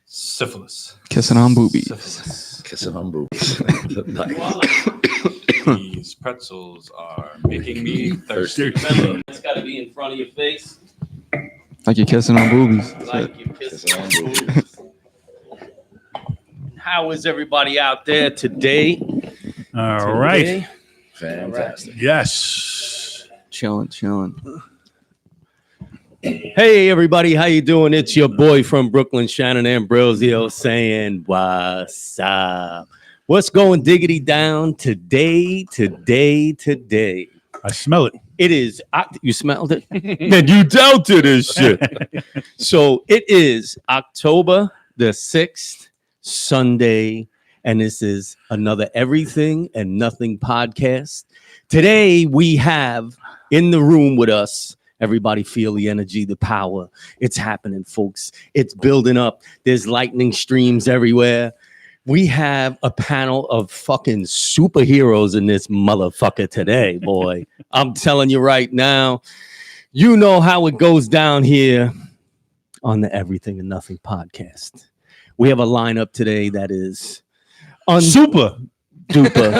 Syphilis. Kissing on boobies. Syphilis. Kissing on boobies. These pretzels are making me thirsty. Remember, it's got to be in front of your face. Like you're kissing on boobies. Like you're kissing on boobies. How is everybody out there today? All right. Fantastic. Yes. Chilling. Hey, everybody. How you doing? It's your boy from Brooklyn, Shannon Ambrosio, saying what's up? What's going diggity down today? I smell it. It is. You smelled it? Then you doubted this shit. So it is October the 6th, Sunday, and this is another Everything and Nothing podcast. Today we have in the room with us, everybody feel the energy, the power. It's happening, folks. It's building up. There's lightning streams everywhere. We have a panel of fucking superheroes in this motherfucker today, boy. I'm telling you right now, you know how it goes down here on the Everything and Nothing podcast. We have a lineup today that is Super duper.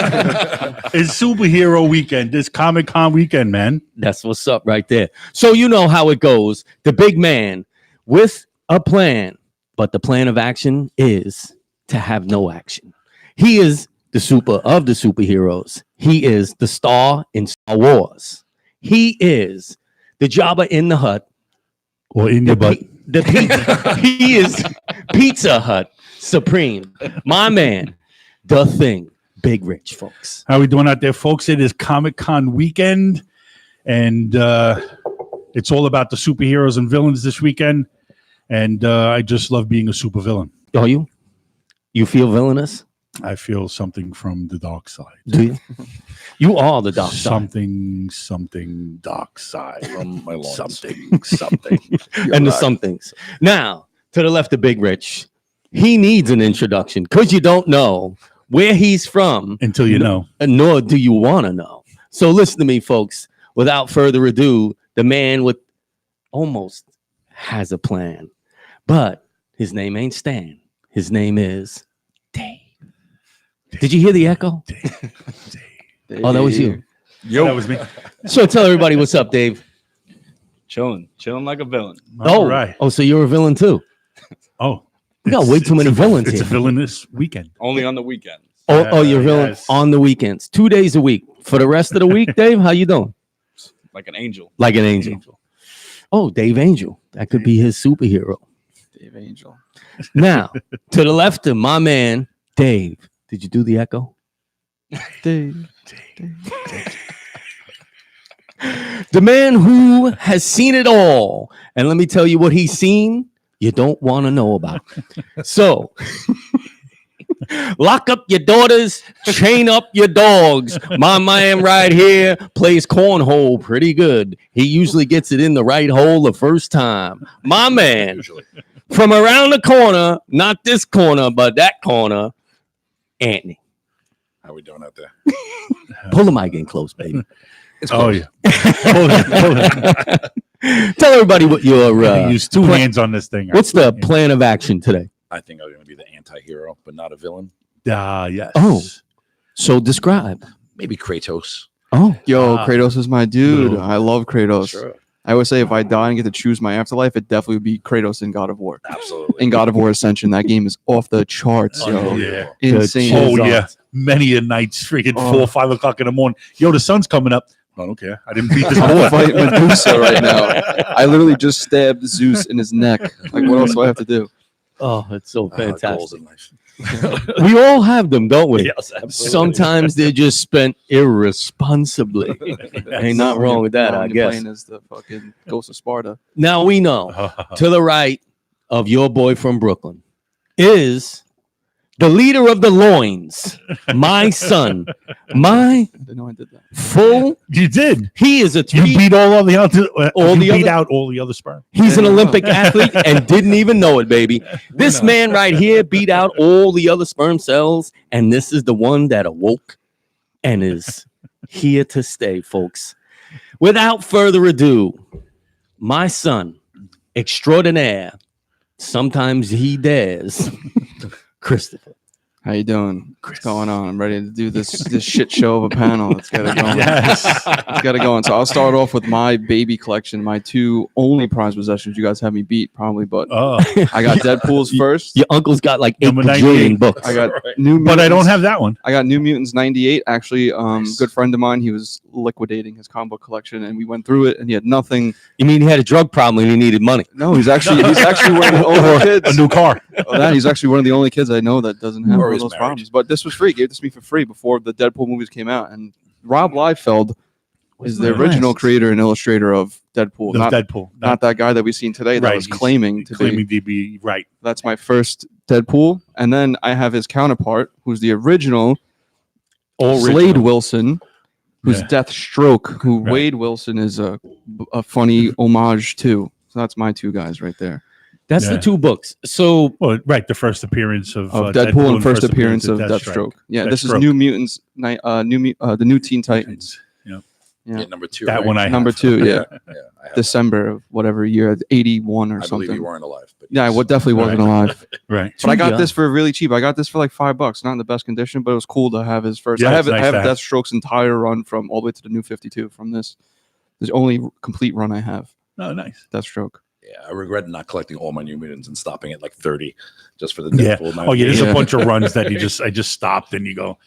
It's superhero weekend. This Comic-Con weekend, man. That's what's up right there. So you know how it goes. The big man with a plan, but the plan of action is to have no action. He is the super of the superheroes. He is the star in Star Wars. He is the Jabba in the Hutt. Or in your butt. He is Pizza Hut Supreme. My man, the Thing. Big Rich, folks. How we doing out there, folks? It is Comic-Con weekend, and it's all about the superheroes and villains this weekend. And I just love being a supervillain. Are you? You feel villainous? I feel something from the dark side. Do you? You are the dark side. Something dark side. From my loins. Something. And the somethings. Now, to the left of Big Rich, he needs an introduction because you don't know where he's from Until you know. and nor do you want to know. So listen to me, folks. Without further ado, the man with almost has a plan, but his name ain't Stan. His name is Dave. Did you hear the echo? Dave. Oh, that was you. Yo, that was me. So tell everybody what's up, Dave. Chilling like a villain. All right. Oh, so you're a villain too. Oh, We got way too many villains It's here. a villainous weekend. Only on the weekends. Oh, you're villain Yes. on the weekends, 2 days a week. For the rest of the week, Dave, how you doing? Like an angel. Like an angel. Oh, Dave Angel. That could be his superhero. Dave Angel. Now, to the left of my man, Dave. Did you do the echo? Dave. The man who has seen it all. And let me tell you what he's seen you don't want to know about. So, lock up your daughters, chain up your dogs. My man right here plays cornhole pretty good. He usually gets it in the right hole the first time. My man, from around the corner, not this corner, but that corner, Anthony. How we doing out there? Pull the mic in close, baby. Oh, yeah. Tell everybody what your Use two hands on this thing. what's the plan of action today? I think I'm going to be the anti-hero, but not a villain. Yes. Oh. So describe. Maybe Kratos. Oh, Yo, Kratos is my dude. No. I love Kratos. Sure. I would say if I die and get to choose my afterlife, it definitely would be Kratos in God of War. Absolutely. In God of War Ascension, that game is off the charts, yo. Unbelievable. Insane. Oh, Good yeah. Many a nights, freaking 4 or 5 o'clock in the morning. Yo, the sun's coming up. I don't care. I didn't beat this I'm boy. fighting Medusa right now. I literally just stabbed Zeus in his neck. Like, what else do I have to do? oh, it's so Goals fantastic. in life. We all have them, don't we? Yes, absolutely. Sometimes they're just spent irresponsibly. Ain't not wrong with that, Now I you're guess. playing as the fucking Ghost of Sparta. Now we know to the right of your boy from Brooklyn is the leader of the loins, my son, my I didn't know I did that. full. You did. He is a You three. beat all the other. All you the beat other- out all the other sperm. He's an Yeah. Olympic athlete and didn't even know it, baby. This man right here beat out all the other sperm cells, and this is the one that awoke and is here to stay, folks. Without further ado, my son extraordinaire, Sometimes he dares. Christopher. How you doing? What's going on? I'm ready to do this shit show of a panel. Let's get it going. Yes. Let's get it going. So I'll start off with my baby collection, my two only prized possessions. You guys have me beat probably, but Oh, I got Deadpool's first. Your uncle's got like 8 Number bajillion 98. books. I got New Mutants. but I don't have that one. I got New Mutants 98. Actually, good friend of mine, he was liquidating his comic book collection, and we went through it, and he had nothing. You mean he had a drug problem and he needed money? No, he's actually one of the only kids. A new car. He's actually one of the only kids I know that doesn't have Or one of he's those married. problems. But this was free. He gave this to me for free before the Deadpool movies came out. And Rob Liefeld is the Nice. original creator and illustrator of Deadpool. The Not, Deadpool. not that guy that we've seen today that Right, was he's claiming to claiming be. to be right. That's my first Deadpool. And then I have his counterpart, who's the original Slade Wilson, who's Yeah. Deathstroke, who Right. Wade Wilson is a funny homage to. So that's my two guys right there. That's Yeah. the 2 books. So Well, right. The first appearance of Deadpool and first appearance of Deathstroke. Yeah, this is Deathstroke. New Mutants, the New Teen Titans. Yeah. Yeah. Yeah, number 2. That right? one I Number have. 2, yeah, Yeah, I have December of whatever year, 81 or that. I something. believe you weren't alive. But Yeah, I yes. definitely wasn't alive. Right. But I got Yeah. this for really cheap. I got this for like $5, not in the best condition, but it was cool to have his first. Yeah, I have it's nice I have to have. Deathstroke's entire run from all the way to the New 52 from this. The only complete run I have. Oh, nice. Deathstroke. Yeah, I regret not collecting all my New Mutants and stopping at like 30 just for the Yeah. Deadpool. Oh, yeah. There's Yeah. a bunch of runs that I just stopped and you go,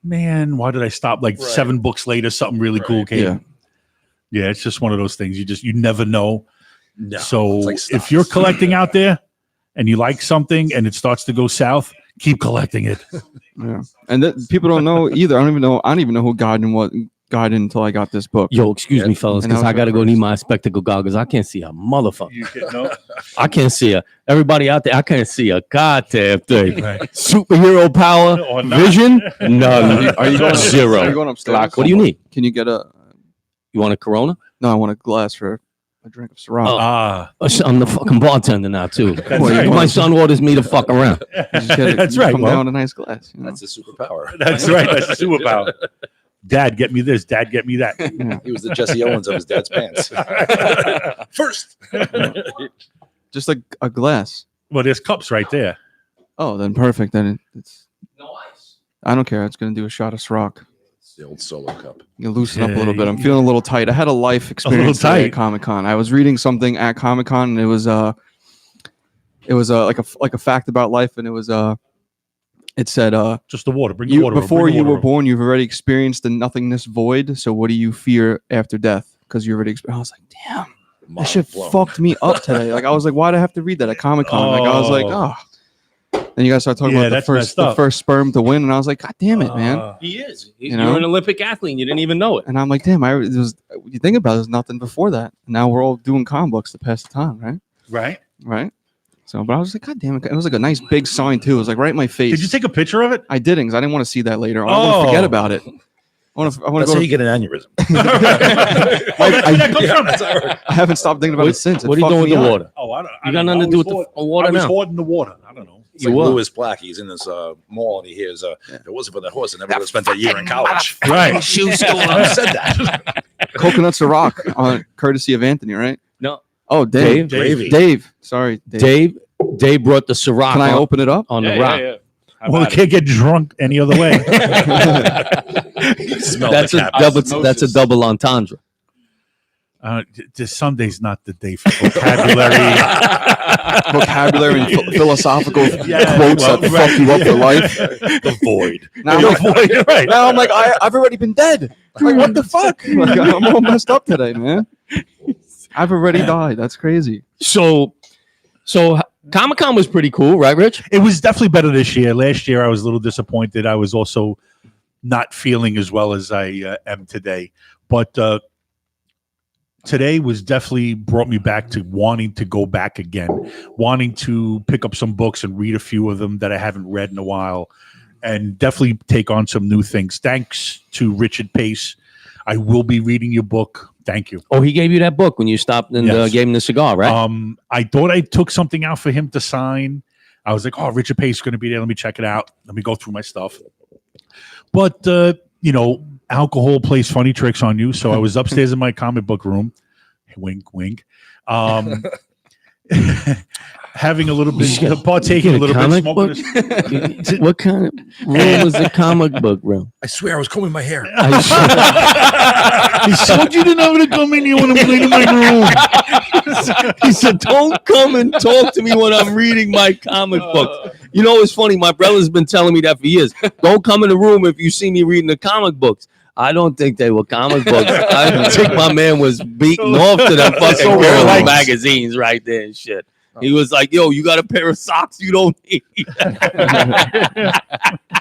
man, why did I stop? Like Right. 7 books later, something really cool Right. came. Yeah. Yeah, it's just one of those things. You never know. No, So it's like if stocks. you're collecting out there and you like something and it starts to go south, keep collecting it. Yeah. And people don't know either. I don't even know who Gaiden until I got this book. yo, excuse me, Yeah. fellas, And because I I was gotta the go need first. my spectacle goggles. I can't see a motherfucker. No? I can't see her. Everybody out there, I can't see a goddamn thing. Right. Superhero power, Or not. vision, none. Are you going Zero. Are you going upstairs? What do you need? Can you get a? You want a Corona? No, I want a glass for a drink of Syrah. Ah, I'm the fucking bartender now too. right. My son orders me to fuck around. Just get it- that's right. Come Well, down with a nice glass. You know? That's a superpower. that's right. That's the superpower. Dad, get me this. Dad, get me that. Yeah. He was the Jesse Owens of his dad's pants. First. Just like a glass. Well, there's cups right there. Oh, then perfect. Then it's. No ice. I don't care. It's gonna do a shot of Ciroc. It's the old solo cup. You loosen up a Yeah, little bit. I'm feeling a little tight. I had a life experience today tight. at Comic-Con. I was reading something at Comic-Con, and it was like a fact about life, and it said Just the water. Bring the water. before Bring the you water were born, you've already experienced the nothingness void. So what do you fear after death? Because you already experienced. I was like, damn, that Mind shit blown. fucked me up today. Like I was like, why did I have to read that at Comic-Con? Like I was like, oh. Then you guys start talking Yeah, about that's messed the up. first sperm to win, and I was like, God damn it, man. He is. You You're know? an Olympic athlete and you didn't even know it. And I'm like, damn, you think about it, there's nothing before that. And now we're all doing comic books to pass the time, right? Right? Right. So, but I was like, God damn it. It was like a nice big sign too. It was like right in my face. Did you take a picture of it? I didn't, because I didn't want to see that later. I want to forget Oh. about it. I want to That's go how to, you get an aneurysm. That comes from. I haven't stopped thinking about it since. What are you doing with the water? Oh, I don't. You got nothing to do with the water I was now. hoarding the water. I don't know. It's You like were. Lewis Black. He's in this mall and he hears, if it wasn't for that horse, I never would have spent that year in college. Right. Shoe store. Who said that? Coconuts of Rock, courtesy of Anthony, right? No. Oh, Dave. Gravy. Dave. Sorry, Dave. Dave brought the Ciroc Can I open it up? on the rock. Well, we can't get drunk any other way. Smell That's the a double. osmosis. That's a double entendre. This Sunday's not the day for vocabulary. Vocabulary and philosophical Yeah, quotes well, that right. fuck you up for life. The void. Now I'm like, Right. now I'm like, I've already been dead. Like, what the fuck? Like, I'm all messed up today, man. I've already died. That's crazy. So Comic-Con was pretty cool, right, Rich? It was definitely better this year. Last year, I was a little disappointed. I was also not feeling as well as I am today. But today was definitely brought me back to wanting to go back again, wanting to pick up some books and read a few of them that I haven't read in a while, and definitely take on some new things. Thanks to Richard Pace. I will be reading your book. Thank you. Oh, he gave you that book when you stopped and Yes. gave him the cigar, right? I thought I took something out for him to sign. I was like, oh, Richard Pace is going to be there. Let me check it out. Let me go through my stuff. But, alcohol plays funny tricks on you. So I was upstairs in my comic book room. Wink, wink. having a little You bit, get- partaking a you get little bit, comic smoking. book? What kind of room was the comic book room? I swear I was combing my hair. He told you to never to come in here when I'm cleaning my room. He said, "Don't come and talk to me when I'm reading my comic book." You know, it's funny. My brother's been telling me that for years. Don't come in the room if you see me reading the comic books. I don't think they were comic books. I think my man was beating off to them fucking So girl like- magazines right there and shit. He was like, "Yo, you got a pair of socks you don't need."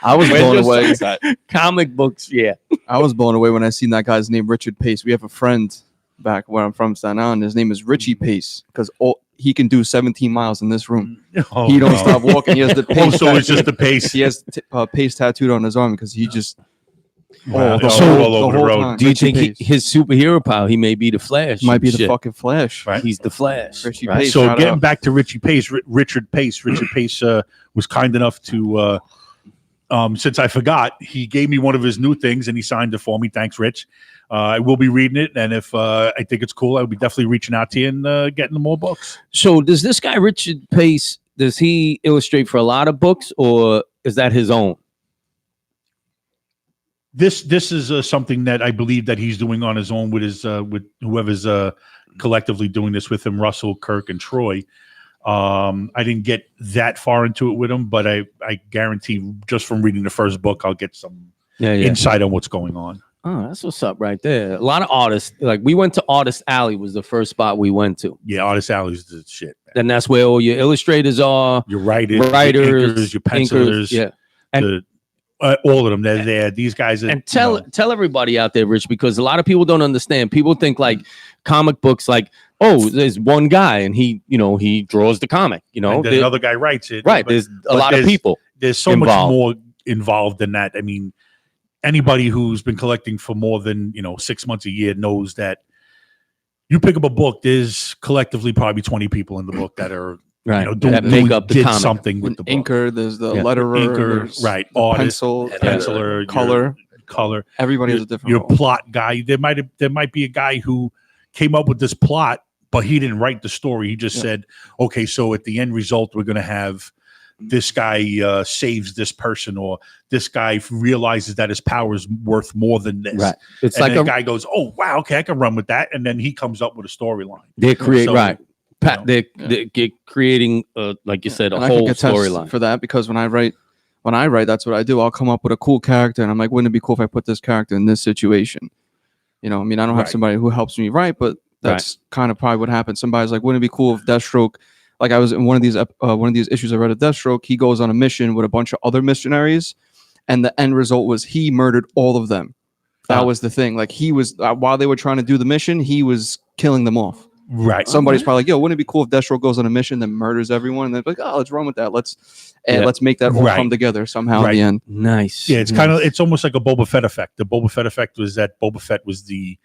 I was blown away. Comic books, yeah. I was blown away when I seen that guy's name, Richard Pace. We have a friend back where I'm from, Staten Island. His name is Richie Pace because he can do 17 miles in this room. Oh, He don't no. stop walking. He has the Oh, pace. so it's tattoo. just the pace. He has Pace tattooed on his arm because he just Wow, the it's whole- all over the whole road. time. Do you Richie think Pace. his superhero power? He may be the Flash. might be the Shit. fucking Flash. Right. He's the Flash. Richie right? Pace. So shout getting out. back to Richie Pace, Richard Pace was kind enough to, since I forgot, he gave me one of his new things and he signed it for me. Thanks, Rich. I will be reading it, and if I think it's cool, I'll be definitely reaching out to you and getting more books. So does this guy Richard Pace? Does he illustrate for a lot of books, or is that his own? This is something that I believe that he's doing on his own with his with whoever's collectively doing this with him, Russell, Kirk, and Troy. I didn't get that far into it with him, but I guarantee just from reading the first book, I'll get some Yeah, insight on what's going on. Oh, that's what's up right there. A lot of artists, like we went to Artist Alley, was the first spot we went to. Yeah, Artist Alley's the shit. Man. And that's where all your illustrators are, Your writers, writers, your inkers, your pencilers, yeah. all of them. They're there. These guys are. And tell everybody out there, Rich, because a lot of people don't understand. People think like comic books, like, oh, there's one guy and he draws the comic. and then There- another guy writes it. right? But There's a lot of people. there's so involved. much more involved than that. I mean, anybody who's been collecting for more than 6 months a year knows that you pick up a book, there's collectively probably 20 people in the book that are Right. that make up the did comic. something with An the book. inker, there's the Yeah. letterer, Inker, there's right? the Artist, pencil, penciler, color. Everybody has a different Your role. plot guy. There might be a guy who came up with this plot, but he didn't write the story. He just said, okay, so at the end result, we're going to have this guy saves this person, or this guy realizes that his power is worth more than this. Right. It's And like the a guy goes, oh, wow, okay, I can run with that. And then he comes up with a storyline. they create So, right. you know, They're creating, like you said, a And I can whole attest storyline. for that because when I write, that's what I do. I'll come up with a cool character, and I'm like, wouldn't it be cool if I put this character in this situation? I mean, I don't have Right. somebody who helps me write, but that's kind of probably what happened. Somebody's like, wouldn't it be cool if Deathstroke, like I was in one of these issues I read of Deathstroke, he goes on a mission with a bunch of other missionaries, and the end result was he murdered all of them. That was the thing. Like he was while they were trying to do the mission, he was killing them off. Right. Somebody's probably like, yo, wouldn't it be cool if Deathstroke goes on a mission then murders everyone? And they're like, oh, let's run with that. Let's make that all Right. come together somehow Right. in the end. Nice. Yeah, it's almost like a Boba Fett effect. The Boba Fett effect was that Boba Fett was the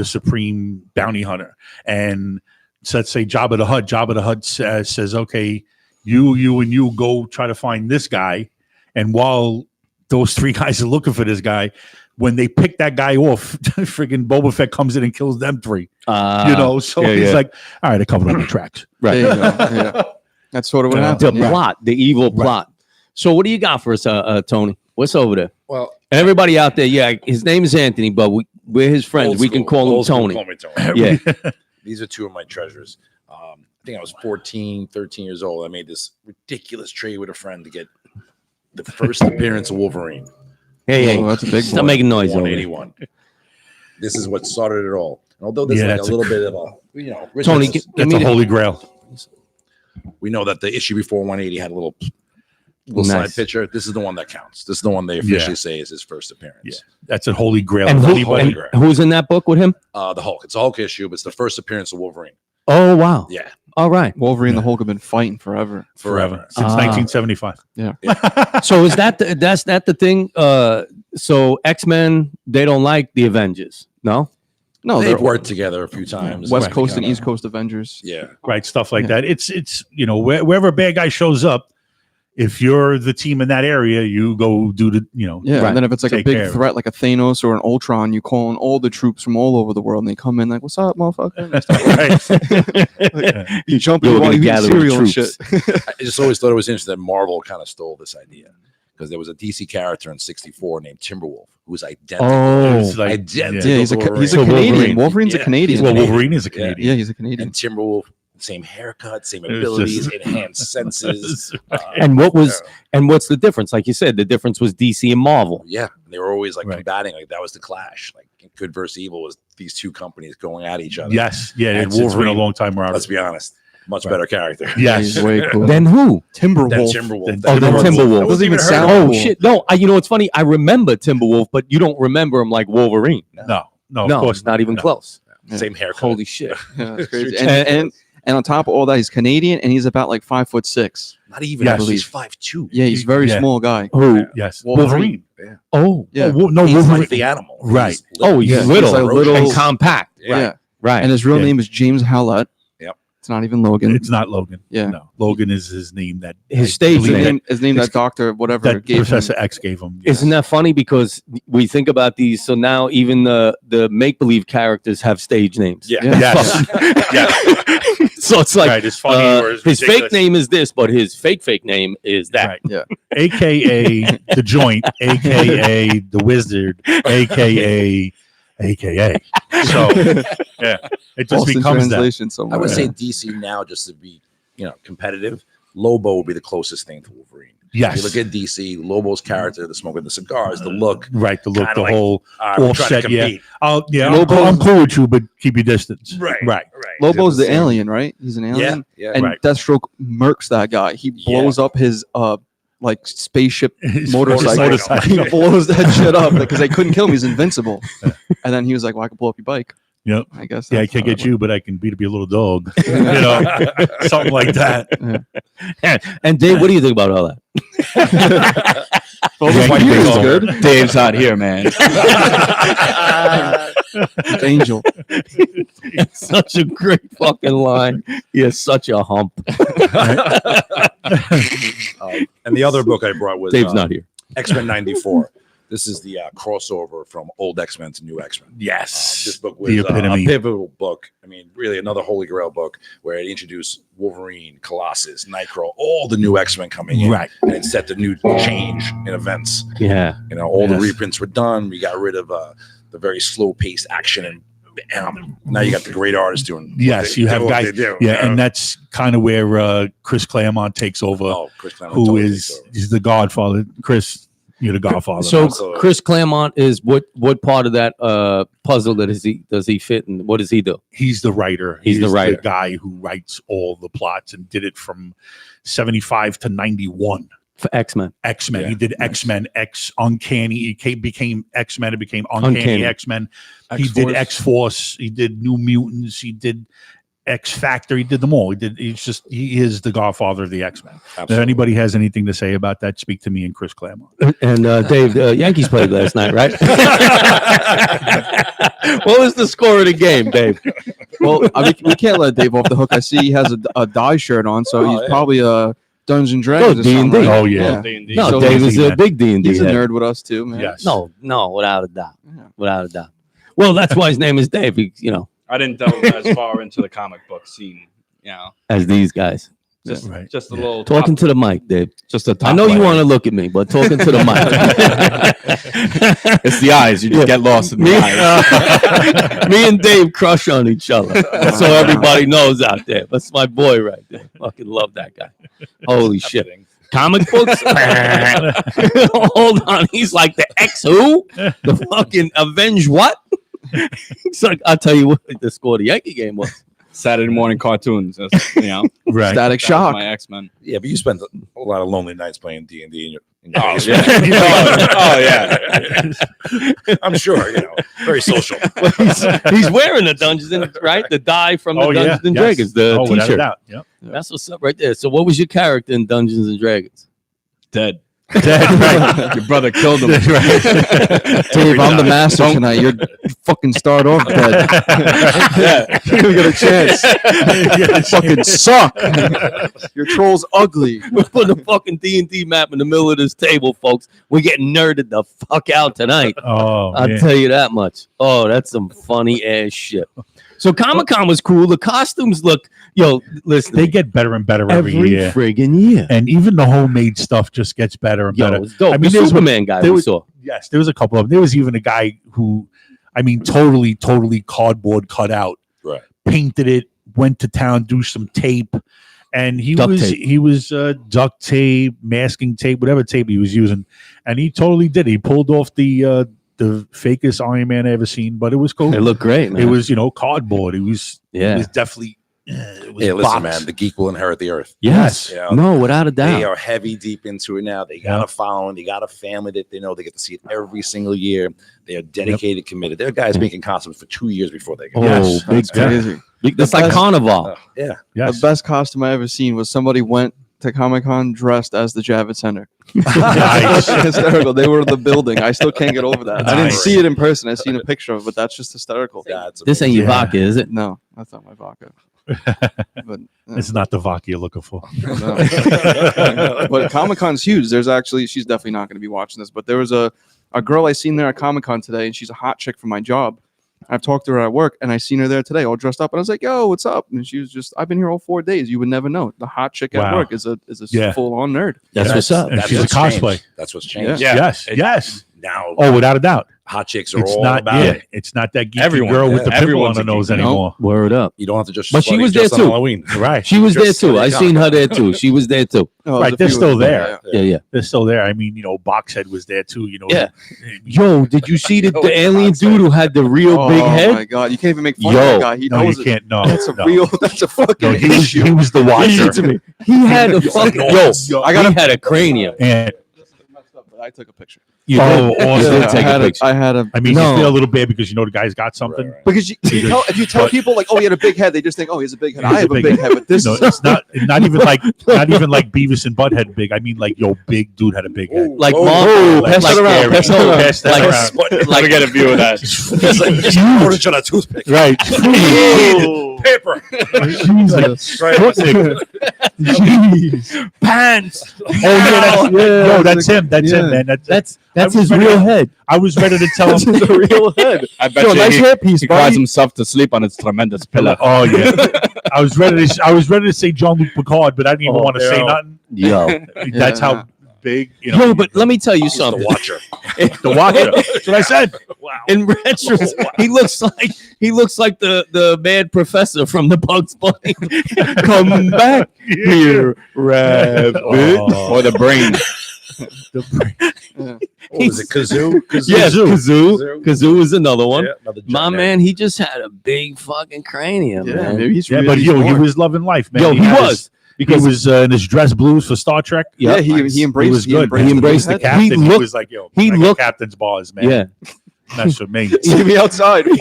supreme bounty hunter, and so let's say Jabba the Hutt. Jabba the Hutt says, "Okay, you and you go try to find this guy," and while those three guys are looking for this guy, when they pick that guy off, friggin' Boba Fett comes in and kills them three. So yeah, he's yeah. like, "All right, I covered up the tracks." There you go. Yeah. That's sort of what Yeah. happened. The yeah. plot, the evil plot. So what do you got for us, Tony? What's over there? Well, And everybody out there, yeah, his name is Anthony, but we're his friends. old We can school- call him old school, Tony. call me Tony. Yeah. These are two of my treasures. I think I was 14, 13 years old. I made this ridiculous trade with a friend to get the first appearance of Wolverine. Hey, Oh, that's a big stop boy. making noise over there. 181. This is what started it all. And although there's Yeah, like a that's little bit of a, Richard's- Tony, give That's me a the- holy grail. we know that the issue before 180 had a little Nice. slide picture. This is the one that counts. This is the one they officially say is his first appearance. Yeah. That's a holy grail. And Anybody- who's in that book with him? The Hulk. It's a Hulk issue, but it's the first appearance of Wolverine. Oh, wow. Yeah, All right. Wolverine and Yeah. the Hulk have been fighting forever. forever. since 1975. So is that the thing? So X-Men, they don't like the Avengers. No? No, They've they're worked together a few times. West Right. Coast and Kinda- East Coast Avengers. Yeah. Right, stuff like Yeah. that. It's wherever a bad guy shows up, if you're the team in that area, you go do the, Yeah, and then if it's like a take care big of it. threat, like a Thanos or an Ultron, you call in all the troops from all over the world, and they come in like, "What's up, motherfucker?" Right. You jump You're in while gonna you eat gather the cereal and shit. troops. I just always thought it was interesting that Marvel kind of stole this idea because there was a DC character in '64 named Timberwolf who was identical. Oh. It was like, Identical. Yeah, he's a Canadian. Wolverine. Wolverine's a Yeah. Canadian. Well, Wolverine is a Canadian. Yeah, he's a Canadian. And Timberwolf, same haircut, same It was abilities, just- enhanced senses. And what's the difference? Like you said, the difference was DC and Marvel. Yeah, they were always like Right. combating. Like that was the clash. Like good versus evil was these two companies going at each other. Yes. Yeah. And It's been a Wolverine, long time around. Let's be honest, much Right. better character. Yes. He's way cool. Then who? Timberwolf. Than Timberwolf. Oh, then Timberwolf. That doesn't even sound Oh cool. shit! No, you know what's funny? I remember Timberwolf, but you don't remember him like Wolverine. No, of No, course not even No. close. Same haircut. Holy shit! Yeah, it's crazy. True. And on top of all that, he's Canadian, and he's about like 5'6". Not even. Yes. I believe he's 5'2". Yeah, he's a very Yeah. small guy. Who? Yes. Wolverine. Wolverine. Oh, Yeah, No, He's Wolverine. like the animal. Right. He's oh, he's Yeah, he's little, like little- and compact. yeah. Right. And his real Yeah. name is James Howlett. Yep. It's not even Logan. It's not Logan. Yeah. No, Logan is his name. That His I stage believe name. His name that doctor whatever that gave Professor him. X gave him. Isn't that funny? Because we think about these, so now even the make believe characters have stage names. Yeah. Yeah. Yes. Yeah. So it's like Right. It's funny. or it's his ridiculous. fake name is this, but his fake name is that. Right. Yeah. AKA the joint, AKA the wizard, AKA. So yeah, it just Lost in becomes that. translation I somewhere. would Yeah. say DC now, just to be competitive. Lobo would be the closest thing to Wolverine. If Yes. you look at DC, Lobo's character, the smoking the cigars, the look. Right. The look, Kinda the like, whole We're trying to offset. Yeah. compete. I'm cool with you, but keep your distance. Right. Right. Lobo's the Same. alien, right? He's an Yeah. alien. Yeah. And Right. Deathstroke murks that guy. He blows up his like spaceship His motorcycle. motorcycle. He blows that shit up because they couldn't kill him. He's invincible. And then he was like, "Well, I can blow up your bike." Yep. I guess. Yeah, I that's can't how get that you, but I can beat up your little dog. Something like that. And Dave, what do you think about all that? works. Yankee He was baseball. good. Dave's not here, man. Angel. It's such a great fucking line. You're such a hump. And the other book I brought was Dave's not here. X-Men 94. This is the crossover from old X-Men to new X-Men. Yes. This book was The a epitome. pivotal book. I mean, really another holy grail book where it introduced Wolverine, Colossus, Nitro, all the new X-Men coming in. Right. And it set the new change in events. Yeah. All the Yes. reprints were done. We got rid of the very slow-paced action, and now you got the great artists doing. Yes, you have what guys. they do, Yeah, and that's kind of where Chris Claremont takes over, Chris Claremont who totally is takes over. he's the Godfather. Chris, you're the Godfather. So Absolutely. Chris Claremont is what part of that puzzle that does he fit, and what does he do? he's the writer. He's the writer. guy who writes all the plots and did it from 75 to 91. For X-Men. X-Men. Yeah, He did nice. X-Men, Uncanny. Became X-Men. It became Uncanny X-Men. He did X-Force. X-Force. He did New Mutants. He did X-Factor. He did them all. He is the Godfather of the X-Men. If Absolutely. anybody has anything to say about that, speak to me and Chris Claremont. And Dave, the Yankees played last night, right? What was the score of the game, Dave? Well, I mean, we can't let Dave off the hook. I see he has a dye shirt on, so he's yeah. probably a Dungeons and Dragons. or D&D. something, right? Oh, yeah. No, So Dave he's is a a- big D&D He's a head. nerd with us too, man. Yes. No, without a doubt. Yeah. Without a doubt. Well, that's why his name is Dave. I didn't delve as far into the comic book scene. As these guys. Just, Right. just a little Talking to the mic, Dave. just a top I know you layer. want to look at me, but talking to the mic. It's the eyes. You just get lost in the eyes. Me and Dave crush on each other. So everybody knows out there. That's my boy right there. Fucking love that guy. Holy shit. Comic books? Hold on. He's like the X who? The fucking Avenge what? He's like, I'll tell you what the score of the Yankee game was. Saturday morning cartoons. That's, Right. Static that was Shock. my X-Men. Yeah, but you spent a lot of lonely nights playing D&D in your Oh, basement. yeah. Oh, yeah. I'm sure, very social. Well, he's wearing the Dungeons and right? The die from the Oh, yeah. Dungeons and Yes. Dragons, the Without a t-shirt. doubt. Yep. That's what's up right there. So what was your character in Dungeons and Dragons? Dead. Right. Your brother killed him. That's right. Dave, I'm the master tonight. You fucking start off dead. Yeah. You don't get a chance. You fucking suck. Your troll's ugly. We're putting a fucking D&D map in the middle of this table, folks. We're getting nerded the fuck out tonight. Oh, I'll man. tell you that much. Oh, that's some funny ass shit. So Comic-Con was cool. The costumes look, listen, They get better and better every year. friggin' year. And even the homemade stuff just gets better and better. It's dope. I mean, the there was- Superman guy there we was- saw. Yes, there was a couple of them. There was even a guy who, I mean, totally cardboard cut out, Right. painted it, went to town, do some tape, and Duct tape. he was duct tape, masking tape, whatever tape he was using, and he totally did. He pulled off the fakest Iron Man I ever seen, but it was cool. It looked great, man. It was cardboard. It was definitely. It was Hey, listen, boxed. man, the geek will inherit the earth. Yes. Yeah. No, without a doubt. They are heavy deep into it now. They got a following. They got a family that they know they get to see it every single year. They are dedicated, committed. There are guys making costumes for 2 years before they go. Oh, big That's time. crazy. That's like Carnival. Yeah. Yes. The best costume I ever seen was somebody went to Comic-Con dressed as the Javits Center. Nice. Hysterical. They were in the building. I still can't get over that. I didn't Nice. see it in person. I seen a picture of it, but that's just hysterical. That's This ain't your Yeah. vodka, is it? No, that's not my vodka. But It's not the vodka you're looking for. no. But Comic-Con's huge. There's actually, she's definitely not going to be watching this, but there was a girl I seen there at Comic-Con today, and she's a hot chick for my job. I've talked to her at work, and I seen her there today, all dressed up, and I was like, "Yo, what's up?" And she was just, "I've been here all 4 days. You would never know." The hot chick at Wow. work is a Yeah. full-on nerd. That's Yes. what's up. And That's she's a what's cosplay. changed. That's what's changed. Yeah. Yes. It- Yes. Now, Oh, without a doubt. hot chicks are It's all not. about Yeah. it. It's not that geeky Everyone. girl with the pimple on Everyone's her a nose geeky. anymore. Word up. You don't have to just. But she slutty was just there on too. Halloween. Right. She was there Just too. so I you seen know. her there too. She was there too. Oh, Right, there's a they're few of still them, there. Yeah. They're still there. I mean, Boxhead was there too. Yeah. Yo, did you see the Yo, alien concept. dude who had the real Oh big head? my god, you can't even make fun Yo. of that guy. He No, knows you it. can't. No, That's a no. real. That's a fucking No, he was issue. the watcher. He had a fucking I got he had a cranium. And I took a picture. You Oh, did. awesome. You Yeah, did take a picture. I had a I mean, No. you feel a little bad because the guy's got something. Right, right. because if you tell But- people like, oh, he had a big head, they just think, oh, he has a big head. He has I have a big head, but this No, is it's not even like Beavis and Butthead big. I mean, like big dude had a big head. Like Oh, Marvel, pass like it around, scary. pass it around, pass that like, around. Let me get a view of that. It's like just orange on a toothpick. Right. Paper. Jesus. Right. Jeez. pants. Oh yeah, that's him. That's him, man. That's was his ready real to- head. I was ready to tell him. a real head. I bet Yo, you nice he, hairpiece, he cries buddy. himself to sleep on his tremendous pillow. Oh yeah. I was ready to say Jean-Luc Picard, but I didn't even want to say no. nothing. Yo. That's Yeah. how big. Yo, but let me tell you He's the something. watcher. The watcher. That's what I said. Wow. In retrospect, he looks like the mad professor from the Bugs Bunny. Come back here, rabbit. Oh. Or the brain. What was it? Kazoo? Kazoo. Yes, Kazoo. Kazoo. Kazoo is another one. Yeah, another My giant. man, he just had a big fucking cranium, Yeah, man. maybe he's Yeah, really but yo, he smart. was loving life, man. Yo, he had was. his- he Because was in his dress blues for Star Trek. Yeah, he He embraced. was good. Embraced He embraced the the big head. Captain. He, looked- was like, yo, he I got looked- captain's bars, man. Yeah. Mess with me. See me outside. He was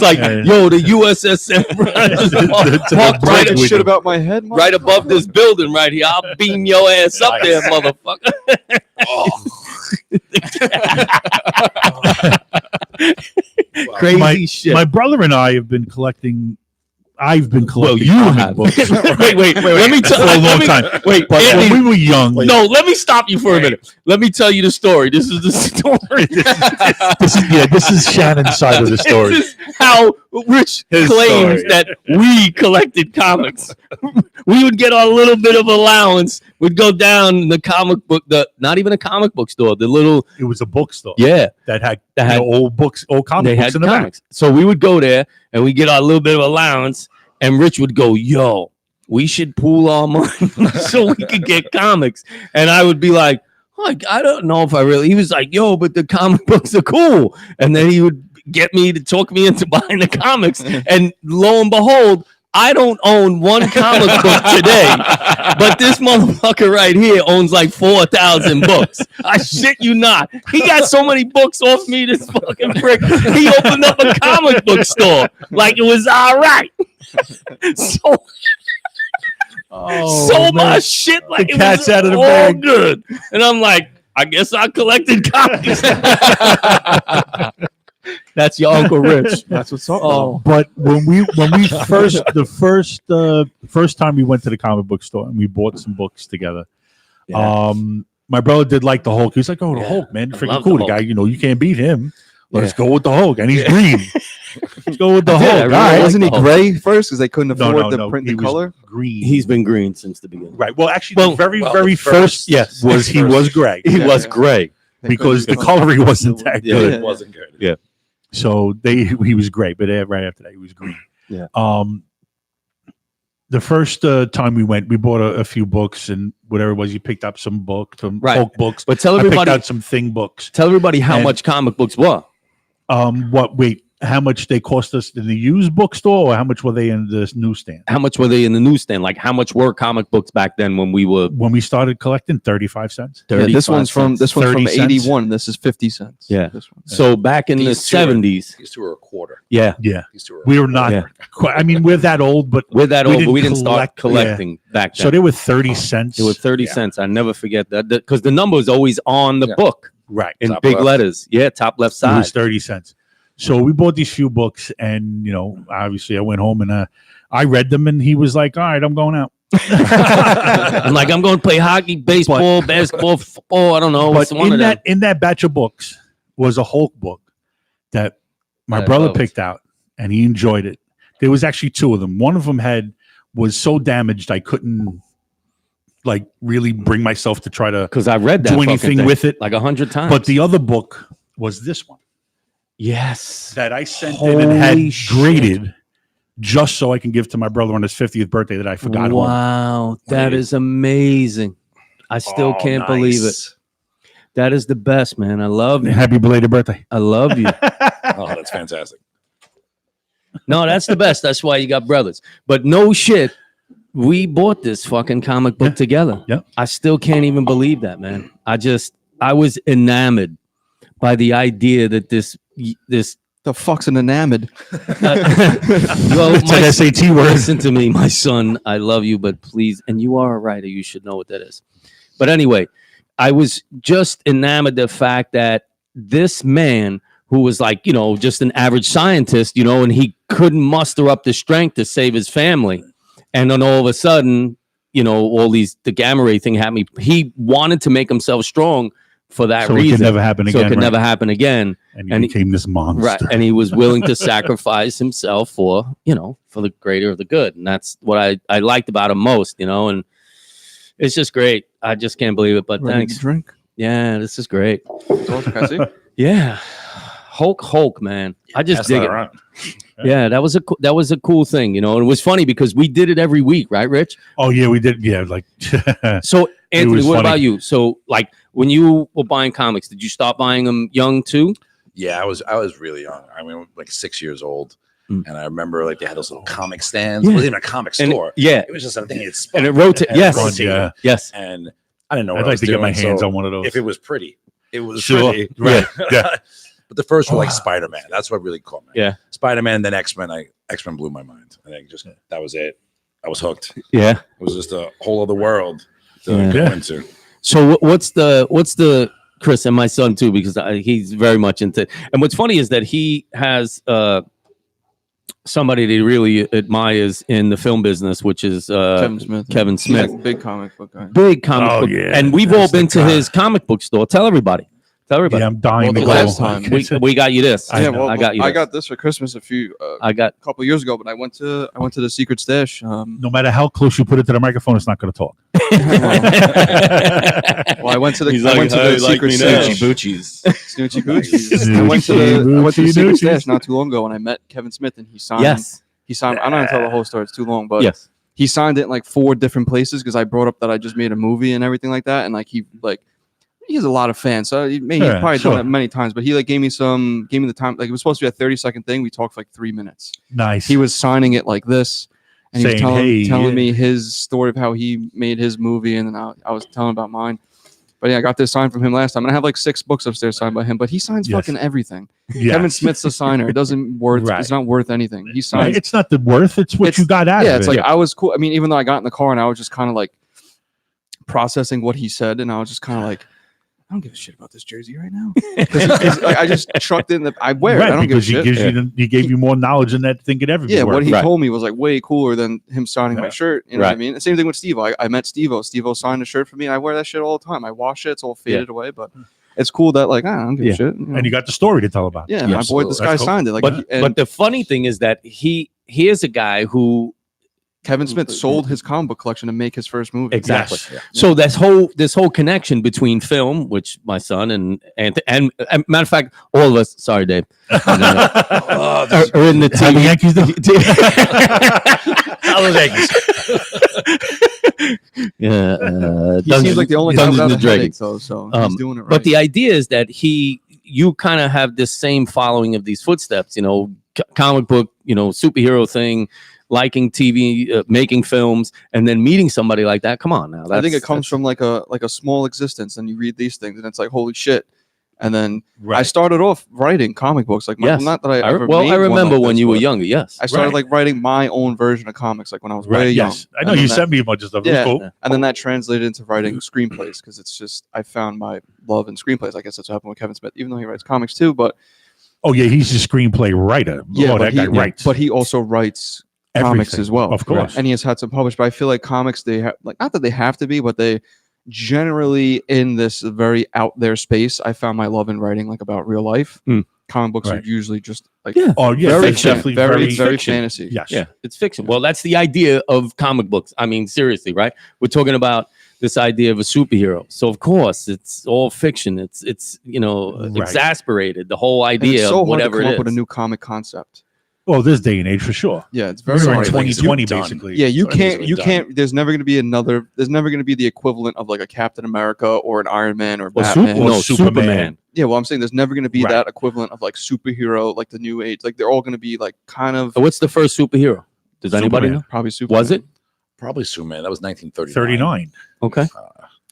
like, Yeah. yo, the USS parked Right right, shit about my head. right above this building right here. I'll beam your ass up there, motherfucker. Crazy My- shit. My brother and I have been collecting. I've been collecting you comic have. books wait. Let me tell for a let long me- time. Wait, But Anthony, when we were young, no, let me stop you for a minute. Let me tell you the story. This is the story. this is Shannon's side of the story. This is how Rich His claims story. that we collected comics. We would get our little bit of allowance. We'd go down in the comic book, not even a comic book store, the little, It was a bookstore yeah, that had, That had- old books, old comic they books had in the back. comics. So we would go there and we get our little bit of allowance, and Rich would go, yo, we should pool our money so we could get comics. And I would be like, I don't know if I really. He was like, yo, but the comic books are cool. And then he would get me to talk me into buying the comics. And lo and behold, I don't own one comic book today, but this motherfucker right here owns like 4,000 books. I shit you not. He got so many books off me, this fucking prick. He opened up a comic book store like it was all right. So Oh, so man. much shit. Like The it cat's was out of the all bag. good. And I'm like, I guess I collected copies. That's your Uncle Rich. That's what's up. Oh, But when we first time we went to the comic book store and we bought some books together, yeah. my brother did like the Hulk. He was like, "Oh, the Yeah, Hulk, man, I freaking love cool. the The guy, Hulk. you can't beat him. Let's Yeah. go with the Hulk, and he's Yeah. green. Let's go with the I did, I Hulk. really All right. like Wasn't he the Hulk. gray first because they couldn't afford to print He the was color? green. He's been green since the beginning. right. Well, actually, Well, the very the first yes. was he was gray He Yeah, was yeah. gray. They because the couldn't- coloring wasn't that Yeah. good. It wasn't good. Yeah. So he was great, but right after that he was green. Yeah. The first time we went, we bought a few books and whatever it was. You picked up some books, some Right. Hulk books. But tell I picked everybody, out some Thing books. tell everybody how And- much comic books were. How much they cost us in the used bookstore, or how much were they in the newsstand? How much were they in the newsstand? Like how much were comic books back then when we were When we started collecting, 35 cents. Yeah, this one's from 30 cents. 81. This is 50 cents. Yeah. This one. so back in the These two are- 70s. These two were a quarter. Yeah. Yeah, These two were. we were not. Yeah. Quite, I mean, we're that old, but We're that We old, but we didn't didn't start collect- collecting back then. so they were 30 cents. It was 30 Yeah. cents. I never forget that because the number was always on the Yeah. book Right. in Top big left. letters. Yeah, top left It side. was 30 cents. So we bought these few books, and obviously I went home and I read them, and he was like, "All right, I'm going out." I'm like, I'm going to play hockey, baseball, basketball, football. I don't know. But It's one of in them. that batch of books was a Hulk book that my I brother loved. picked out, and he enjoyed it. There was actually two of them. One of them was so damaged I couldn't really bring myself to try to Because I read that do fucking anything thing with it. like 100 times. But the other book was this one yes, that I sent in and had Holy shit. graded just so I can give to my brother on his 50th birthday that I forgot home. wow, that is amazing. I still Oh, can't believe it. nice. That is the best, man. I love you. Happy belated birthday. I love you. Oh, that's fantastic. No, that's the best. That's why you got brothers. But no shit. We bought this fucking comic book Yeah. together. Yeah. I still can't even believe that, man. I was enamored by the idea that this The fuck's an enamored. well, It's an SAT word. listen to me, my son. I love you, but please, and you are a writer. You should know what that is. But anyway, I was just enamored of the fact that this man who was like, just an average scientist, and he couldn't muster up the strength to save his family. And then all of a sudden, the gamma ray thing happened. He wanted to make himself strong for that So it reason. could never happen so again. it could right? never happen again. And he and he- became this monster. Right. And he was willing to sacrifice himself for the greater of the good. And that's what I liked about him most, and it's just great. I just can't believe it. But Ready thanks. to drink. Yeah, this is great. Can I see? Yeah. Hulk, man. I just Pass dig that it. around. Yeah, that was a cool thing, and it was funny because we did it every week, right, Rich? Oh yeah, we did. Yeah, So Anthony, was what funny. about you? So like when you were buying comics, did you start buying them young too? Yeah, I was really young. I mean, like 6 years old, Mm. and I remember they had those little comic stands. Yeah. It wasn't even a comic And store. yeah, It was just a thing. and it rotated. and it Yes, rotated. yeah. yes. And I didn't know what I'd I like was to get my doing, hands so on one of those. if it was pretty. It was Sure. pretty. Right. Yeah. But the first were like Spider-Man. That's what really caught me. Yeah. Spider-Man, then X-Men. X-Men blew my mind. I think that was it. I was hooked. Yeah. It was just a whole other world to Yeah. go Yeah. into. So what's the Chris and my son too, because he's very much into. And what's funny is that he has somebody that he really admires in the film business, which is Kevin Smith. Kevin He's Smith. like a big comic book guy. Big comic Oh, book, yeah. and we've That's all been the to guy. his comic book store. Tell everybody. Yeah, I'm dying Well, to the go. last time We got you this. I know. I got you. I this. got this for Christmas a couple years ago, but I went to the Secret Stash. No matter how close you put it to the microphone, it's not going to talk. Well, I went to the He's I went to "How the you like Secret me now?" Stash. Boochies. Snoochie Boochies. I went to the Secret Snoochie Stash not too long ago, and I met Kevin Smith, and he signed. Yes. He signed. I'm not gonna tell the whole story; it's too long. But Yes. he signed it in like 4 different places because I brought up that I just made a movie and everything like that, and he has a lot of fans, so he's Yeah, probably sure. done it many times. But he gave me the time. Like it was supposed to be a 30-second thing. We talked for like 3 minutes. Nice. He was signing it like this, and he was Saying, telling "Hey, me his story of how he made his movie, and then I was telling about mine. But yeah, I got this signed from him last time, and I have like 6 books upstairs signed by him. But he signs Yes. fucking everything. Yes. Kevin Smith's the signer. It doesn't worth. Right. It's not worth anything. He Right. signs. It's not the worth. It's what It's- you got out Yeah, of it's it. like I was cool. I mean, even though I got in the car and I was just kind of like processing what he said, and I was just kind of like, I don't give a shit about this jersey right now. 'Cause like, I just chucked in I wear it. I don't give a because he shit. gives he gave you more knowledge than that thing could ever be. Yeah, worth. what he Right. told me was like way cooler than him signing my Yeah. shirt. You know what I Right. mean? The same thing with Steve-O. I met Steve-O. Steve-O signed a shirt for me, and I wear that shit all the time. I wash it; it's all faded away, but it's cool that like I don't give Yeah. a shit. You know? And you got the story to tell about. yeah, Yeah, my boy, absolutely. this guy That's cool. signed it. Like, But and the funny thing is that here's a guy who Kevin Smith sold his comic book collection to make his first movie. exactly. Yes. So this whole connection between film, which my son and matter of fact, all of us. Sorry, Dave. are in the How the TV. Yankees do? How the Yankees? Yeah, He seems like the only guy Dungeons without a and Dragons. headache, though. So he's doing it right. But the idea is that you kind of have this same following of these footsteps, comic book, superhero thing, liking TV, making films, and then meeting somebody like that. Come on now. I think it comes from like a small existence, and you read these things, and it's like holy shit. And then I started off writing comic books, like Yes. not that I ever. I made one remember like when this, you were but younger. Yes. I started Right. like writing my own version of comics, like when I was Right. way young. Yes. I know And you then sent me a bunch of stuff. It was Yeah, cool. and then that translated into writing screenplays because it's just I found my love in screenplays. I guess that's what happened with Kevin Smith, even though he writes comics too. But Oh yeah, he's a screenplay writer. yeah, oh, but that guy he, writes. but he also writes comics Everything. as well, Of course. and he has had some published. But I feel like comics, they have like not that they have to be, but they generally in this very out there space. I found my love in writing like about real life. Mm. Comic books are Right. usually just like Yeah. Oh yeah, very, it's definitely very fiction. fantasy. Yes. Yeah, it's fiction. Well, that's the idea of comic books. I mean, seriously, right? We're talking about this idea of a superhero. So of course, it's all fiction. It's Right. exasperated. The whole And idea it's so of hard to whatever come it up with a is. new comic concept. Well, this day and age for sure. Yeah, it's very We're in hard. 2020 Done. basically. Yeah, you So everything's can't. been You done. can't. There's never going to be another. There's never going to be the equivalent of like a Captain America or an Iron Man or Or Batman. Superman. Yeah, well, I'm saying there's never going to be Right. that equivalent of like superhero, like the new age. Like they're all going to be like kind of So what's the first superhero? Does anybody Superman. know? probably Superman. Was it? Probably Superman. That was 1939. 39. Okay.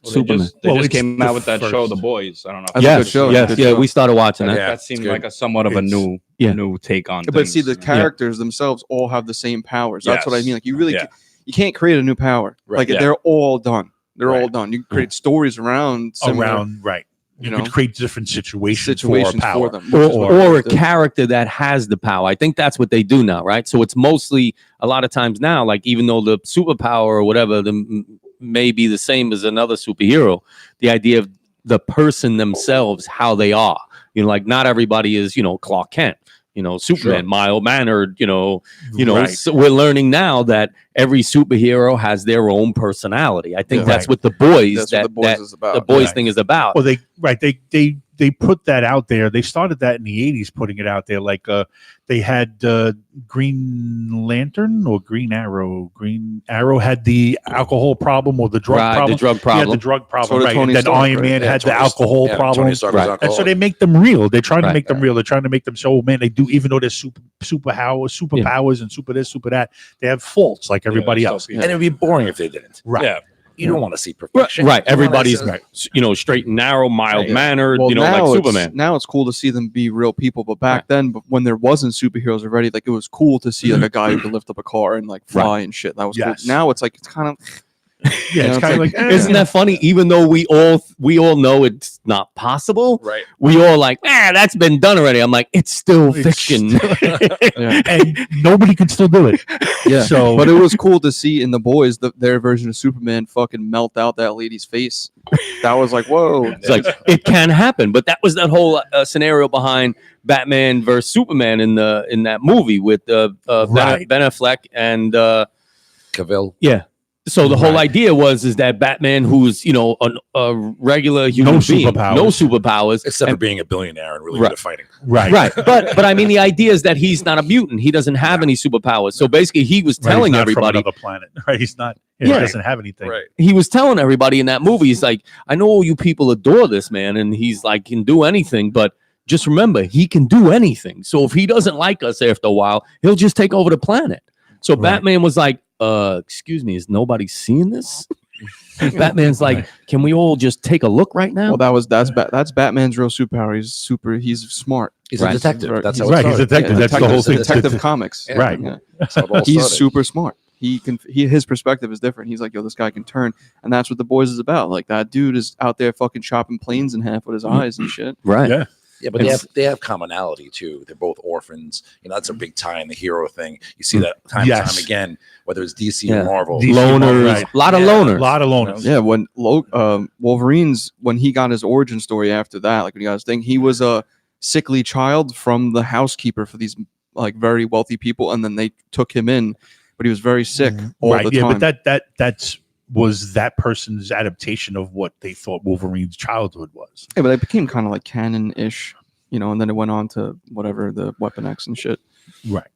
Superman. They Well, just it's came the out with that show, first. The Boys. I don't know. That's a good show. Yes. Good Yeah. show. We started watching that. Yeah. That seemed it's like a somewhat of a It's- new, Yeah. new take on. But see, the things. characters themselves all have the same powers. That's what I Yes. mean. Like you really, Yeah. you can't create a new power. Right, Like yeah. they're all done. They're all Right. done. You can create stories around similar Around right. You you could know, create different situations situations for power. for them, which is what Or I a did. character that has the power. I think that's what they do now, right? So it's mostly a lot of times now, like even though the superpower or whatever may be the same as another superhero, the idea of the person themselves, how they are. Like not everybody is, Clark Kent. Superman, Sure. mild mannered. Right. So we're learning now that every superhero has their own personality. I think Yeah. that's Right. what the boys That's that what the boys is about. the boys Right. thing is about. Well, they put that out there. They started that in the 80s, putting it out there. Like they had Green Lantern or Green Arrow. Green Arrow had the alcohol problem or the drug Right, problem. the drug He had problem. the drug So problem, did right? Tony And then Stark, Iron right? Man Yeah, had the Tony- alcohol yeah, problem. Tony Stark was Right. And so alcoholic. they make them real. They're trying to Right. make them real. They're trying to make them show, man, they do, even though they're superpowers and super this, super that, they have faults like everybody Yeah, else. so And it would be boring if they didn't. Right. Yeah. You don't want to see Right, perfection. right. You wanna Everybody's see- straight and narrow, mild Right. mannered, Well, like now Superman. Now it's cool to see them be real people, but back then, when there wasn't superheroes already, like it was cool to see like a guy who could lift up a car and like fly and shit. That was Yes. cool. Now it's like it's kind of Yeah, You know, it's kind of like, Isn't that funny? Even though we all know it's not possible, Right. we all like, that's been done already. I'm like, it's still It's fiction. yeah. and nobody can still do it. Yeah. So, But it was cool to see in the boys their version of Superman fucking melt out that lady's face. That was like, whoa. It's like it can happen, but that was that whole scenario behind Batman versus Superman in that movie with Right. Ben Affleck and Cavill. yeah. So the whole Right. idea is that Batman, who's a regular human being, superpowers. no superpowers, Except for and- being a billionaire and really Right. good at fighting. right. right? But I mean, the idea is that he's not a mutant; he doesn't have any superpowers. So basically, he was Right, he's telling not everybody, from another planet. Right. He's not, he Yeah. doesn't have anything. he was telling everybody in that movie, he's like, I know you people adore this man, and he's like, can do anything, but just remember, he can do anything. So if he doesn't like us after a while, he'll just take over the planet. So Right. Batman was like, excuse me, is nobody seeing this? Batman's like, can we all just take a look right now? Well, that's Batman's real superpower. He's smart. He's Right. a detective. That's how Right, it he's a started. detective. That's the whole thing. Detective Comics. Yeah. Right. Yeah. That's how it all He's started. super smart. His perspective is different. He's like, yo, this guy can turn, and that's what The Boys is about. Like, that dude is out there fucking chopping planes in half with his eyes and shit. Right. Yeah. Yeah, but they have commonality too. They're both orphans. You know, that's a big tie in the hero thing. You see that time and Yes. time again, whether it's DC Yeah. or Marvel. DC, Loners, right. a lot of Yeah. loners. A lot of loners. Yeah, when Wolverine's when he got his origin story after that, like when he got his thing, he was a sickly child from the housekeeper for these like very wealthy people, and then they took him in, but he was very sick all Right. the Yeah, time. but that's was that person's adaptation of what they thought Wolverine's childhood was. Yeah, but it became kind of like canon-ish, you know, and then it went on to whatever the Weapon X and shit. Right.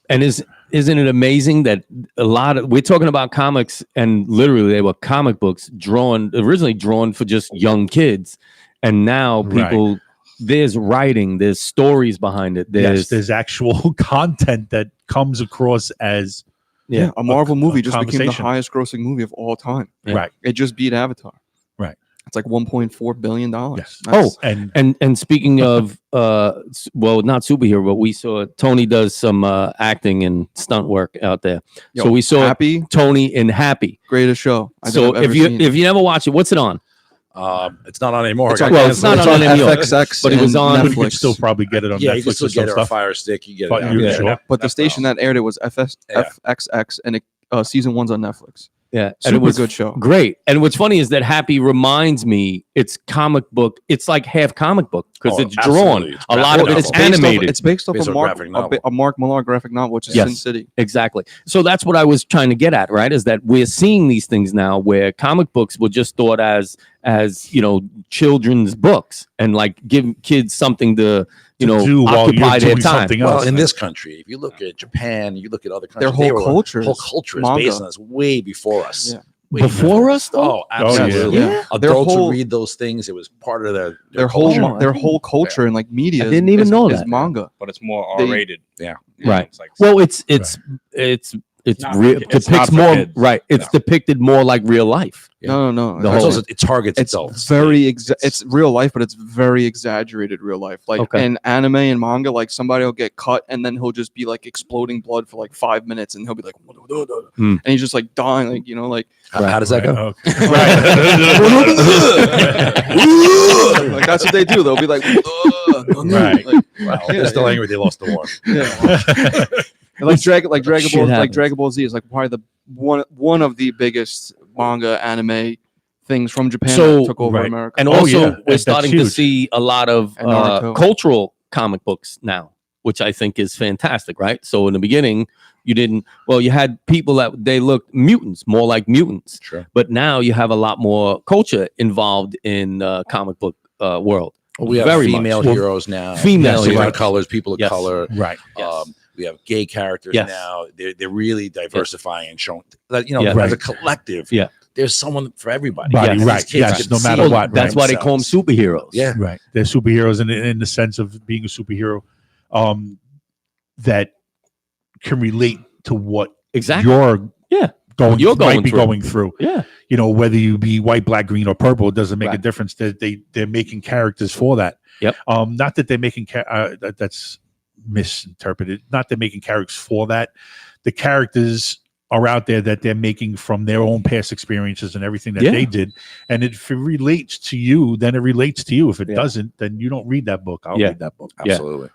And isn't it amazing that we're talking about comics, and literally they were comic books originally drawn for just young kids, and now people there's writing, there's stories behind it. There's actual content that comes across as Yeah, a Marvel movie a just became the conversation. highest grossing movie of all time. Yeah. right. It just beat Avatar. Right. It's like $1.4 billion. Yes. That's- And speaking of well, not superhero, but we saw Tony does some acting and stunt work out there. yo, So we saw Happy, Tony in Happy. greatest show. I think So I've ever seen. if you never watch it, what's it on? It's not on anymore. It's It on, got well, it's not canceled. on anymore, FXX, but it was and on- You can Netflix. still probably get it on Yeah, you can Netflix still or some get it on stuff. Fire Stick. You get But it. you- Yeah. sure. But the That's station that aired it was FXX, and season 1's on Netflix. Yeah, and Super it was good show. great. And what's funny is that Happy reminds me it's comic book. It's like half comic book because Oh, it's drawn. absolutely. It's A lot of graphic it's novel. animated. It's based off Based a on Mark, graphic novel. a Mark Millar graphic novel, which is Yes. Sin City. Exactly. So that's what I was trying to get at, right? Is that we're seeing these things now where comic books were just thought as children's books and like give kids something to do while occupy you're their doing time. something Well, else. in this country, if you look at Japan, you look at other countries, Their whole culture whole is culture is manga. based on this way before us. Yeah. Way Before us, though. Oh, absolutely. yeah. Adults Their whole- would read those things. It was part of their Their culture. whole culture and like media. I didn't even is, know is that. manga. But it's more They- R-rated. Yeah. Right. It's like Well, it's not for kids. It's depicts not for more kids. right. It's No. depicted more like real life. Yeah. No. The It's whole- also, it targets It's adults. very it's real life, but it's very exaggerated real life. Like Okay. in anime and manga, like somebody will get cut and then he'll just be like exploding blood for like 5 minutes, and he'll be like, Hmm. and he's just like dying, like like How does that go? Okay. like that's what they do. They'll be like, Right. like, Wow, Yeah, they're still yeah. angry they lost the war. yeah. And like Dragon Shit Ball, happens. like Dragon Ball Z is like probably the one of the biggest manga anime things from Japan So- that took over right. America. And Oh, also, yeah. we're That's starting to huge. see a lot of And Naruto. cultural comic books now, which I think is fantastic, right? So in the beginning, you had people that they looked mutants, more like mutants, Sure. but now you have a lot more culture involved in comic book world. Well, we have Very female much. heroes now. Female different heroes. colors, people of Yes. color. Right. Yes. We have gay characters Yes. now. They're really diversifying and showing that Yeah. as Right. a collective, Yeah. there's someone for everybody. Body, And these right. kids Yes, can no see matter it what, That's right. why they call them superheroes. Yeah. Right. They're superheroes in the sense of being a superhero that can relate to what Exactly. you're Yeah. going You're going might be through. going through. Yeah. You know, whether you be white, black, green, or purple, it doesn't make a Right. difference. They're making characters for that. Yep. Not that they're making that's misinterpreted. Not they're making characters for that. The characters are out there that they're making from their own past experiences and everything that Yeah. they did. And if it relates to you, then it relates to you. If it Yeah. doesn't, then you don't read that book. I'll Yeah. read that book. Yeah. Absolutely.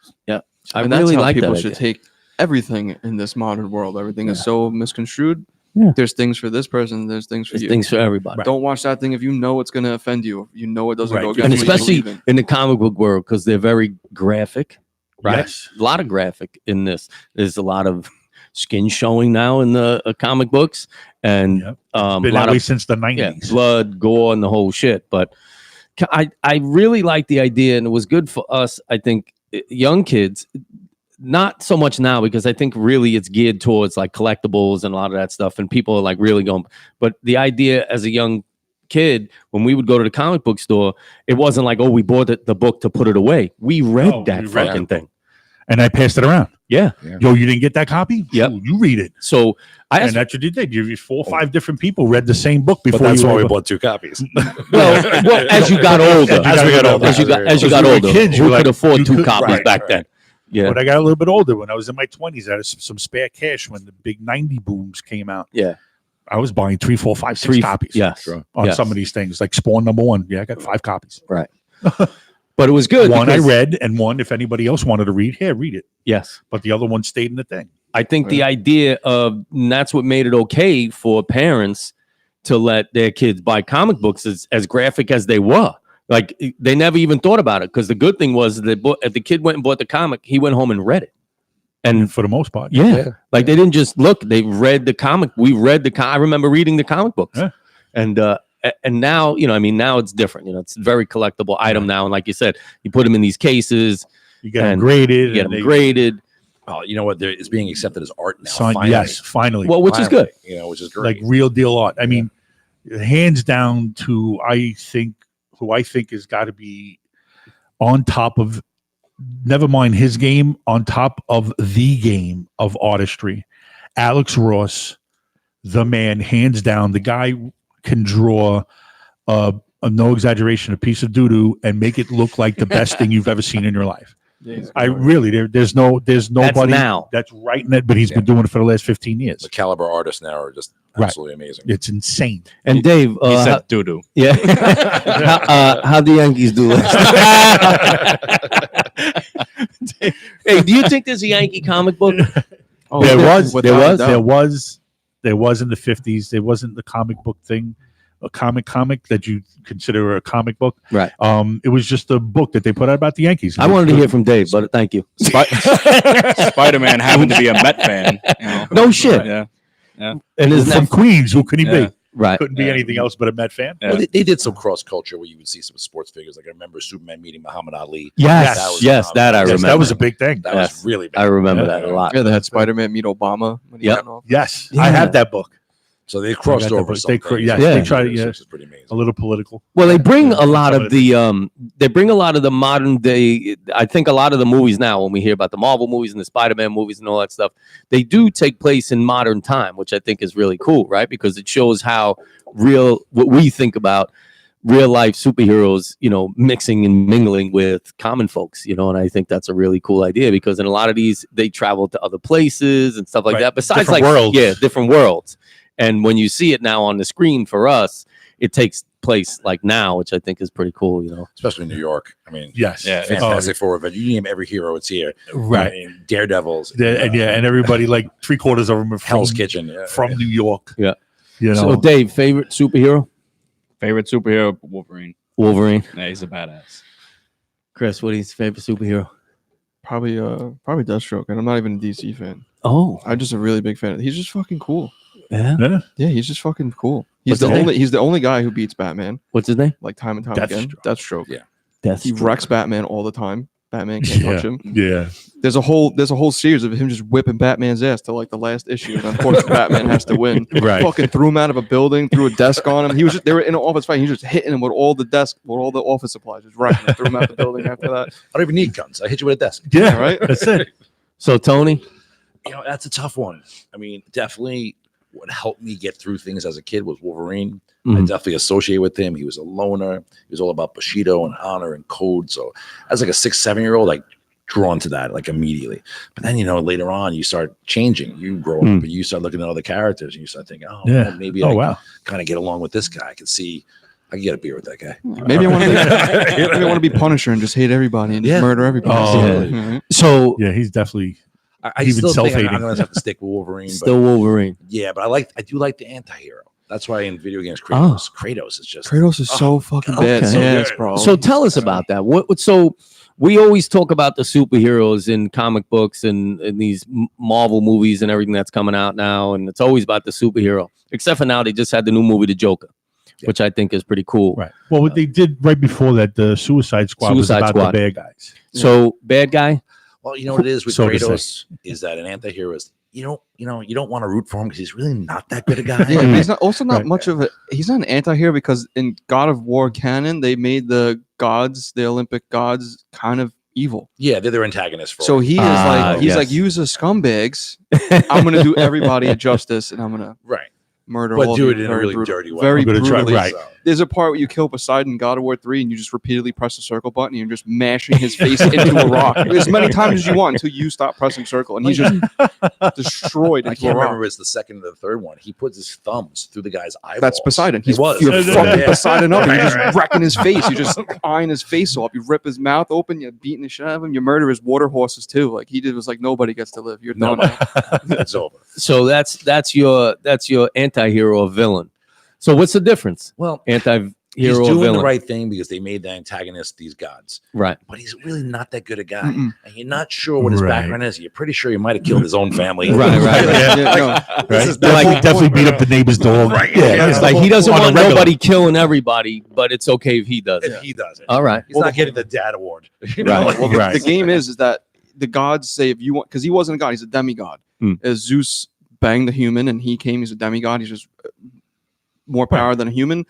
I And that's really how like people that should idea. take everything in this modern world. Everything is so misconstrued. Yeah. There's things for this person. There's things for There's you. things for everybody. Don't watch that thing if you know it's going to offend you. You know it doesn't Right. go And against And what you especially believe in. in the comic book world, because they're very graphic, right? Yes. A lot of graphic in this. There's a lot of skin showing now in the comic books, and Yep. a Been lot that way of since the 90s. blood, gore, and the whole shit. But I really like the idea, and it was good for us. I think young kids. Not so much now because I think really it's geared towards like collectibles and a lot of that stuff, and people are like really going. But the idea as a young kid, when we would go to the comic book store, it wasn't like, oh, we bought the book to put it away. We read No, that we read fucking the thing. and I passed it around. Yeah. Yo, you didn't get that copy? Yep. Ooh, you read it. So I And asked, that's what you did. You 4 or 5 different people read the same book before But that's you why were we able- bought 2 copies. well, as you got older, As we got older. as you got Because we were older, kids, you who were could like, afford you 2 could- copies right, back right. then? Yeah. But I got a little bit older when I was in my 20s. I had some spare cash when the big 90 booms came out. Yeah. I was buying 3, 4, 5, 6 copies. Yes. Sure. On Yes. some of these things, like Spawn #1. Yeah, I got 5 copies. Right. But it was good. One I because- read, and one, if anybody else wanted to read, here, read it. Yes. But the other one stayed in the thing. I think the idea of, and that's what made it okay for parents to let their kids buy comic books as graphic as they were. Like they never even thought about it because the good thing was that if the kid went and bought the comic, he went home and read it. And For the most part. yeah, like they didn't just look; they read the comic. We read the. I remember reading the comic books, Yeah. and now now it's different. It's a very collectible item now. And like you said, you put them in these cases, You get them And graded. you get and them they- graded. Oh, you know what? It's being accepted as art now. Signed- finally. yes, finally. Well, which is good. Finally, which is great. Like real deal art. I mean, hands down to who I think has got to be on top of, never mind his game, on top of the game of artistry. Alex Ross, the man, hands down. The guy can draw a no exaggeration, a piece of doo-doo and make it look like the best thing you've ever seen in your life. I really, there's nobody now. that's writing it, but he's been doing it for the last 15 years. the caliber artists now are just Right. absolutely amazing. It's insane. And Dave, He said doo doo. yeah, how the Yankees do it? Hey, do you think there's a Yankee comic book? Oh, There was without a doubt. there was in the 50s. There wasn't the comic book thing, a comic that you consider a comic book. Right. It was just a book that they put out about the Yankees. I wanted to hear from Dave, but thank you. Spider Man happened to be a Met fan. No shit. Yeah. And From isn't that Queens. Who could he Yeah. be? right? Couldn't be Yeah. anything else but a Met fan. Yeah. Well, they did some cross culture where you would see some sports figures. Like I remember Superman meeting Muhammad Ali. Yes, That was yes, that I phenomenal. Yes, remember. that was a big thing. That Yes. was really big. I remember Yeah. that a lot. Yeah, they had Spider-Man meet Obama. When he Yep. got in office. Yes, Yeah. I have that book. So they crossed I got that over. book. They something. yes, Yeah. they tried. Yeah, Which is pretty amazing. a little political. Well, they bring Yeah, a lot some of of the modern day. I think a lot of the movies now, when we hear about the Marvel movies and the Spider-Man movies and all that stuff, they do take place in modern time, which I think is really cool, right? Because it shows how what we think about real life superheroes, mixing and mingling with common folks, and I think that's a really cool idea because in a lot of these, they travel to other places and stuff like Right. that. Besides, Different like, worlds. yeah, different worlds. And when you see it now on the screen for us, it takes place like now, which I think is pretty cool, Especially in New York. I mean, Yes, Yeah, Fantastic Four event. You name every hero, it's here. right. I mean, Daredevils. And everybody, like 3/4 of them are Hell's from, Kitchen. Yeah. from New York. Yeah. You know, So, Dave, favorite superhero? Favorite superhero, Wolverine. Wolverine. Yeah, he's a badass. Chris, what is his favorite superhero? Probably Deathstroke, and I'm not even a DC fan. Oh, I'm just a really big fan. He's just fucking cool. yeah. yeah. Yeah, he's just fucking cool. He's What's his name? He's the only guy who beats Batman, What's his name? like time and time again. Deathstroke. Deathstroke. Yeah. Death. He wrecks Batman all the time. Batman can't touch him. Yeah. There's a whole series of him just whipping Batman's ass to like the last issue, and unfortunately Batman has to win. Right. Fucking threw him out of a building, threw a desk on him. They were in an office fight. He was just hitting him with all the office supplies, just wrecking him, threw him out the building after that. I don't even need guns. I hit you with a desk. Yeah. Right? That's it. So, Tony? That's a tough one. I mean, definitely what helped me get through things as a kid was Wolverine. I Mhm. definitely associate with him. He was a loner. He was all about Bushido and honor and code. So as like a 6, 7-year-old, like drawn to that like immediately. But then, later on you start changing. You grow up and you start looking at other characters and you start thinking, oh, Yeah. well, maybe Oh I wow. kind of get along with this guy. I can get a beer with that guy. Maybe I want to be Punisher and just hate everybody and just Yeah. murder everybody. Oh. Yeah. So, Yeah, he's definitely. I Even still think I'm self-hating. going to have to stick with Wolverine. still Wolverine. But yeah, but I do like the anti-hero. That's why in video games, Kratos is just Kratos is so fucking bad. Okay. Yes, So bro. So, tell us about that. So, we always talk about the superheroes in comic books and these Marvel movies and everything that's coming out now. And it's always about the superhero, except for now they just had the new movie, The Joker, which I think is pretty cool. Right. Well, what they did right before that, the Suicide Squad was Suicide about Squad. the bad guys. So, bad guy? Well, you know what it is with So to say. Kratos is that an anti-hero is you don't want to root for him because he's really not that good a guy. Yeah, but he's not also not Right. much of a. He's not an anti-hero because in God of War canon they made the gods, the Olympic gods, kind of evil. Yeah, they're their antagonists. For So he is like, he's yes. like, use the scumbags. I'm gonna do everybody a justice, and I'm gonna right, murder but all do of it you in a very really brutal- dirty way. Very I'm gonna try- brutally. right. So, There's a part where you kill Poseidon in God of War 3 and you just repeatedly press the circle button and you're just mashing his face into a rock as many times as you want until you stop pressing circle, and he's just destroyed I into can't a rock. remember if it's the second or the third one. He puts his thumbs through the guy's eyeballs. That's Poseidon. He's was. you're Yeah. fucking Yeah. Poseidon up. And you're Right, just right. wrecking his face. You're just eyeing his face off. You rip his mouth open. You're beating the shit out of him. You murder his water horses too. Like he did was like nobody gets to live. You're No, done. it's over. So that's your anti-hero or villain. So what's the difference? Well, Anti-hero he's or doing villain? the right thing because they made the antagonist these gods. Right. But he's really not that good a guy. Mm-mm. And you're not sure what his Right. background is. You're pretty sure he might have killed his own family. Right, right. Yeah, no. Right? This is Definitely beat up the neighbor's dog. Right. Yeah, It's like he doesn't On a want regular. nobody killing everybody, but it's okay if he does it. If he does it. All right. He's not getting the dad award. You know? Right. Well, Right. the game is that the gods say if you want, because he wasn't a god, he's a demigod. Hmm. As Zeus banged the human and he came, he's a demigod. He's just more power than a human.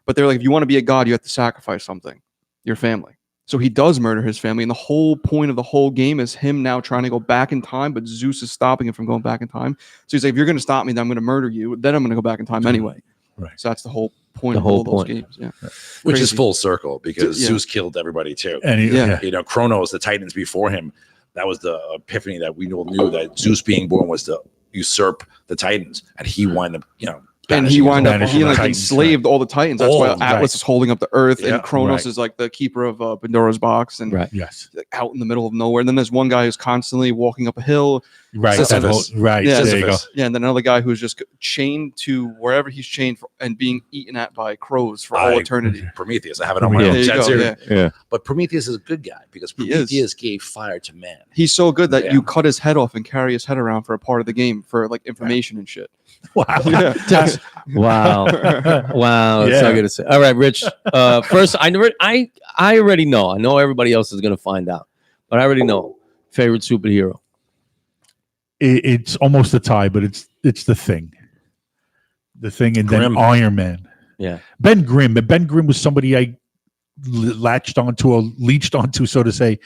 But they're like, if you want to be a god, you have to sacrifice something, your family. So he does murder his family, and the whole point of the whole game is him now trying to go back in time, but Zeus is stopping him from going back in time. So he's like, if you're going to stop me, then I'm going to murder you. Then I'm going to go back in time anyway. Right. So that's the whole point The of whole all those point. games. Yeah. Which is Crazy. full circle because Yeah. Zeus killed everybody too. And he, Yeah. yeah. You know, Kronos, the Titans before him, that was the epiphany that we all knew that Zeus being born was to usurp the Titans, and he wound up, you know, And he wound up, Banishing he the like Titans, enslaved all the Titans. That's All why of them, Atlas right. is holding up the earth, Yeah, and Kronos right. is like the keeper of Pandora's box, and Right. Yes. like, out in the middle of nowhere. And then there's one guy who's constantly walking up a hill. Right. Sisyphus. Right. Yeah. There you go. Sisyphus. Yeah, and then another guy who's just chained to wherever he's chained for, and being eaten at by crows for all I- eternity. Prometheus. I have it on my Yeah. own There you chat go. series. Yeah. Yeah. But Prometheus is a good guy because He is. Prometheus gave fire to man. He's so good that Yeah. you cut his head off and carry his head around for a part of the game for like information and shit. Wow. Yeah. Wow. Wow. That's Yeah. all I gotta say. All right, Rich. First, I already know. I know everybody else is gonna find out, but I already know. Favorite superhero. It's almost a tie, but it's the Thing. The Thing, and Grimm. then Iron Man. Yeah. Ben Grimm. Ben Grimm was somebody I leached onto, so to say.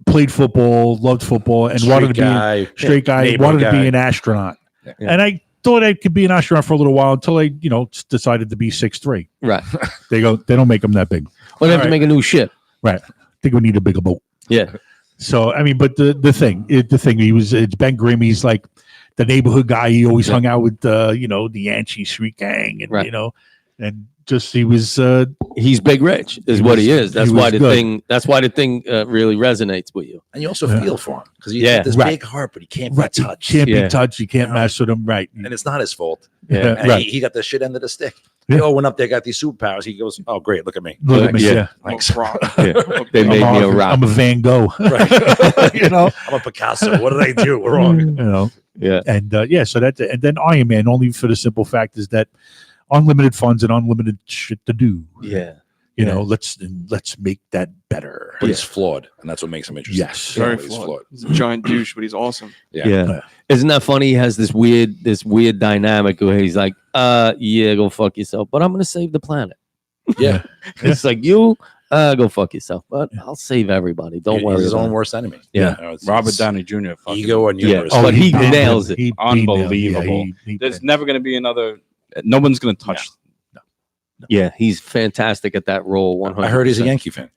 Played football, loved football, and wanted to be a straight guy. neighbor Wanted to guy. be an astronaut, Yeah. and I thought I could be an astronaut for a little while until I, decided to be 6'3". Right. They don't make them that big. Well, they have All to right. make a new ship. I think we need a bigger boat. Yeah. So I mean, but the thing, it's Ben Grimm. He's like the neighborhood guy. He always hung out with the Yancey Street Gang, and Right. and just he was He's big rich, is He what was- he is. That's he why was the good. thing. That's why the thing really resonates with you. And you also Yeah. feel for him because he Yeah. has this Right. big heart, but he can't right. be He touched. can't Yeah. be touched. You can't Yeah. mess with him. Right. And it's not his fault. Yeah. And Right. he got the shit end of the stick. Yeah. They all went up there, got these superpowers. He goes, "Oh, great, look at me." Look at me. Yeah. Yeah. Thanks. They made me a rock. I'm a Van Gogh. Right. you know. I'm a Picasso. What did I do wrong? You know. Yeah. And so that, and then Iron Man, only for the simple fact is that unlimited funds and unlimited shit to do. Yeah. You Yeah. know, let's make that better. But he's flawed, and that's what makes him interesting. Yes. Very He's flawed. He's a giant douche, but he's awesome. Yeah. Yeah. Isn't that funny? He has this weird dynamic where he's like, yeah, go fuck yourself, but I'm gonna save the planet. Yeah. It's like you go fuck yourself, but I'll save everybody. Don't He's worry his about own it. worst enemy. Yeah. You know, it's- Robert it's Downey Jr. fucking- Ego and Yeah. universe. But he nailed nails it. He Unbelievable. he There's never going to be another. No one's going to touch. Yeah, he's fantastic at that role. 100. I heard he's a Yankee fan.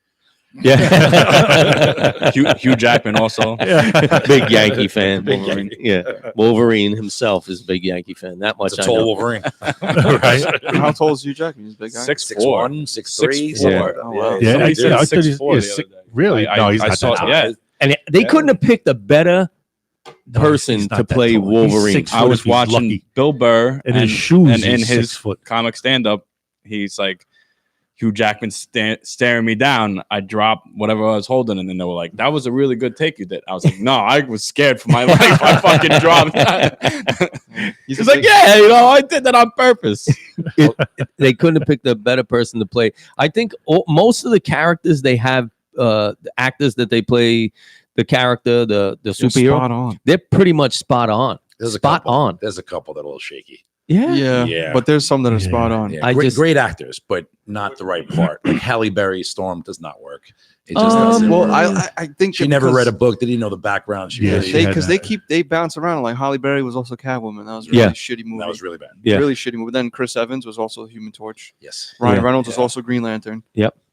Yeah. Hugh Jackman also. Big Yankee fan. Big Wolverine. Yeah. Wolverine himself is a big Yankee fan. That much It's a I tall know. Wolverine. How tall is Hugh Jackman? He's a big guy. 6'4". 6'1", 6'3", 6'4". somewhere. Oh, wow. Yeah, Somebody I said thought he- 6'4" yeah, the other day. really? I- No, he's I not saw. that Yeah, tall. And they Yeah. couldn't have picked a better No, person he's not to that play tall. He's Wolverine. 6 I foot was if he's watching lucky. Bill Burr And his shoes and in is his 6 foot. comic stand-up, he's like, Hugh Jackman staring me down. I dropped whatever I was holding, and then they were like, "That was a really good take you did." I was like, "No, I was scared for my life. I fucking dropped." He's He's a like, big- "Yeah, I did that on purpose." They couldn't have picked a better person to play. I think most of the characters they have, the actors that they play the character, the You're superhero, spot on. they're pretty much spot on. There's a Spot couple. on. There's a couple that are a little shaky. Yeah. Yeah. But there's some that are Yeah. spot on. Yeah, I great, just- great actors, but not the right part. Like Halle Berry, Storm does not work. It just doesn't. Well, I think She that never because read a book. Didn't know the background. She Yeah, really, she had because that. they bounce around. Like Halle Berry was also Catwoman. That was a really Yeah. shitty movie. that was really bad. Yeah. Really shitty movie. Then Chris Evans was also Human Torch. Yes, Ryan Yeah. Reynolds was Yeah. also Green Lantern.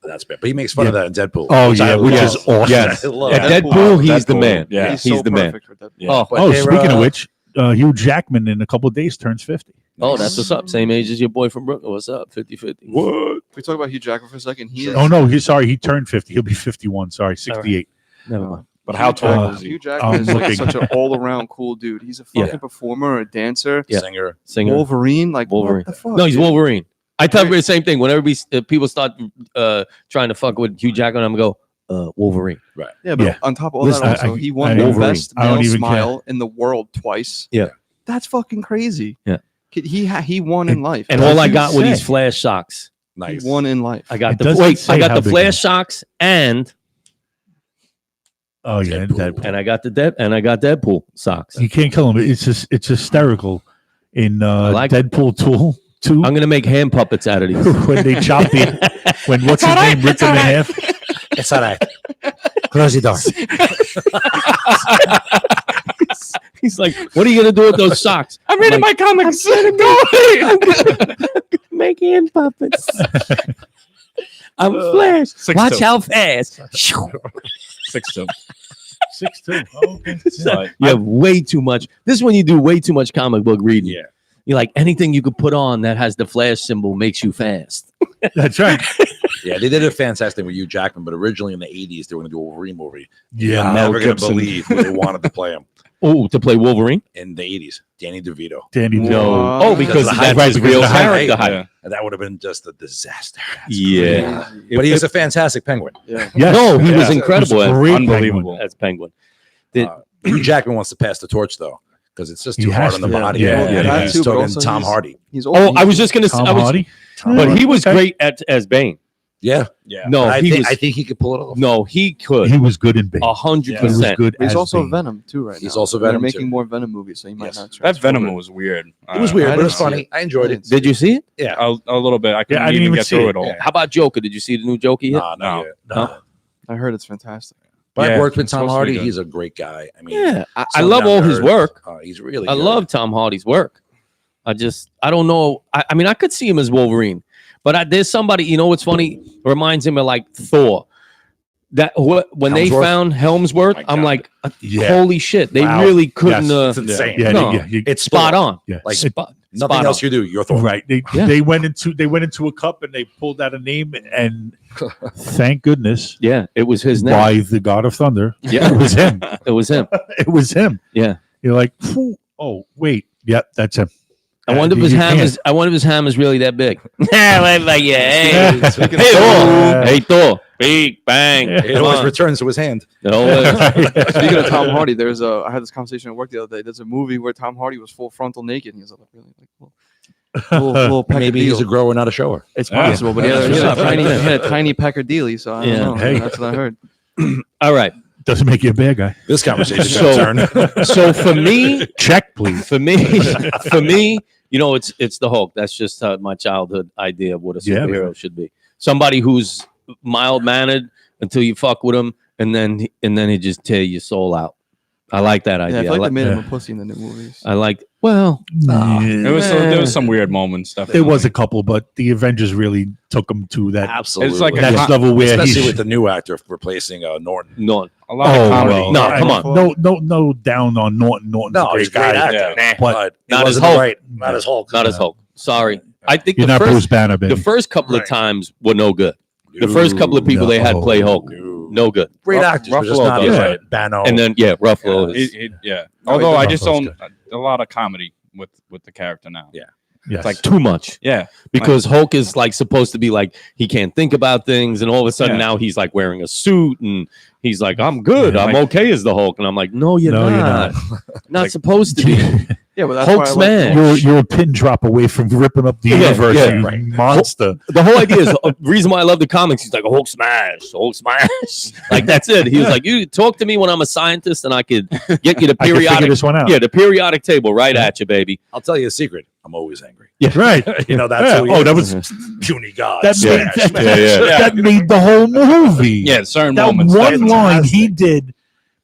that's bad. But he makes fun of that in Deadpool. Oh, which yeah, I which love. is awesome. Yes. I love At that. Deadpool, he's the Deadpool, man. yeah. He's He's so the man. perfect for Deadpool. Yeah. Oh, But Oh, they're, speaking of which, Hugh Jackman in a couple of days turns 50. oh, that's what's up. Same age as your boy from Brooklyn. What's up? 50-50. What? If we talk about Hugh Jackman for a second, he is. Oh no, he turned 50. He'll be 51. Sorry, 68. Never mind. But how tall Uh, is he? Hugh Jackman I'm is like looking. such an all-around cool dude. He's a Yeah. fucking performer, a dancer, Yeah. singer. Singer. Wolverine. Like Wolverine. What the fuck? No, he's dude? Wolverine. I thought Right. the same thing. Whenever people start trying to fuck with Hugh Jackman, I'm going to go, Wolverine. Yeah, but Yeah. on top of all Listen, that, also I- he won I- the Wolverine. best I don't male even smile in the world twice. Yeah. That's fucking crazy. Yeah. He won in life. And What all I does it got were these say? flash socks. Nice. He won in life. I got It the doesn't wait. say I got how the big flash it is. socks and Oh yeah, Deadpool. I got Deadpool socks. You can't kill him. It's hysterical in like- Deadpool 2 I'm gonna make hand puppets out of these. when they chop when what's his name ripped him in half. It's all right. Close the door. He's like, "What are you gonna do with those socks?" I'm reading like, my comics. Go away. Make hand puppets. I'm Flash. 6'2". Watch how fast. 6'2". 6'2". Oh, okay. But You have way too much. This is when you do way too much comic book reading. Yeah. You're like, anything you could put on that has the Flash symbol makes you fast. That's right. Yeah, they did a fantastic thing with Hugh Jackman, but originally in the 80s, they were going to do a Wolverine movie. Yeah. I'm never going to Gibson. believe who they wanted to play him Oh, to play Wolverine? in the 80s. Danny DeVito. Danny. No. Oh, because Because that's the his hype, real because the hype, character hype. yeah. And that would have been just a disaster. Yeah. But he was a fantastic penguin. Yeah. Yes. No, he Yeah. was incredible He was as, great Unbelievable. as Penguin. Did- Hugh Jackman wants to pass the torch, though, because it's just He too hard has on the to. body. Yeah, yeah, that He's too, but talking also Tom he's- Hardy. He's old. Oh, I was just gonna say, Tom Hardy. but he was Okay. great as Bane. Yeah. Yeah. No, I he think, was. I think he could pull it off. No, he could. He was good in Bane. 100%. He was good. He's as also Bane. Venom too right now. He's also They're Venom, making too. more Venom movies, so he might Yes. not. That transfer Venom over. was weird. It was weird, I but it was didn't see funny. I enjoyed it. Did you see it? Yeah. A little bit. I couldn't I didn't even even get see through it. it all. Yeah. How about Joker? Did you see the new Joker yet? Nah, not No. yet. No. I heard it's fantastic. But Yeah, I've worked with it's Tom supposed to be Hardy. good. He's a great guy. I mean, Yeah, I some love down all to his earth. work. He's really I good. love Tom Hardy's work. I don't know. I mean, I could see him as Wolverine, but there's somebody, you know what's funny? Reminds him of like Thor. When they Helmsworth? found Helmsworth, My I'm God. like, Yeah. holy shit. They Wow. really couldn't. Yes. It's insane. Yeah. No. It's Spot on. Yeah. Like Spot, nothing spot else on. you do. You're Thor. Right. Yeah. They went into a cup and they pulled out a name, and thank goodness Yeah, it was his name. by the God of Thunder. Yeah. It was him. It was him. It was him. Yeah. You're like, "Phew, oh wait, yep, that's him. I wonder if You his ham can't. is. I wonder if his ham is really that big. Like, Yeah. hey, Speaking hey, of Thor, hey, Thor, big bang. Yeah. It Come always on. returns to his hand. It always- Speaking of Tom Hardy, I had this conversation at work the other day. There's a movie where Tom Hardy was full frontal naked. And he was like, really, like, little Maybe he's a grower, not a shower. It's possible, but he had, he had a tiny pecker-dealy, so I don't Yeah. know. Hey. That's what I heard. All right. Doesn't make you a bad guy. This conversation So- turn. So for me, Check, please. for me, you know, it's the Hulk. That's just my childhood idea of what a Yeah, superhero should be. Somebody who's mild mannered until you fuck with him, and then he just tear your soul out. I like that Yeah, idea. I feel like they made him yeah. a pussy in the new movies. I like. Well, There was Man. some weird moments. There Definitely. was a couple, but the Avengers really took him to that Absolutely. It's like a next con- level where especially he's with the new actor replacing Norton. no. a lot of comedy. well, No, I- come on. No down on Norton. Norton's No, a he's a great great guy. actor, Yeah. but Not he as wasn't Hulk. right. Not as Hulk. Not as Hulk. Sorry. I think You're the not first, Bruce Banner, baby. the first couple of Right. times were no good. The first couple of people they had play Hulk, no good. Great Ruff- actors, but just Ruffalo not does as it. right. Bano. And then Ruffalo Yeah. is. Yeah. No, Although he I does. just Ruffalo's don't a lot of comedy with the character now. Yeah. yes. It's like too much Yeah. because Hulk is like supposed to be like he can't think about things, and all of a sudden Yeah. now he's like wearing a suit and he's like, I'm good, Yeah. I'm okay as the Hulk, and I'm like, no, you're No, you're not. not. Not Like- supposed to be. Yeah, but that's Hulk why I like smash. You're a pin drop away from ripping up the Yeah, universe, yeah, you right. monster. The whole idea is the reason why I love the comics. He's like, Hulk smash, Hulk smash. Like, that's it. He was like, you talk to me when I'm a scientist and I could get you the I can figure periodic. this one out. Yeah, the periodic table right at you, baby. I'll tell you a secret. I'm always angry. Right. You know, that's Yeah. who he Oh, is. that was puny god. that Smash, made, smash. that made the whole movie. Yeah, certain That moments. one definitely. line he did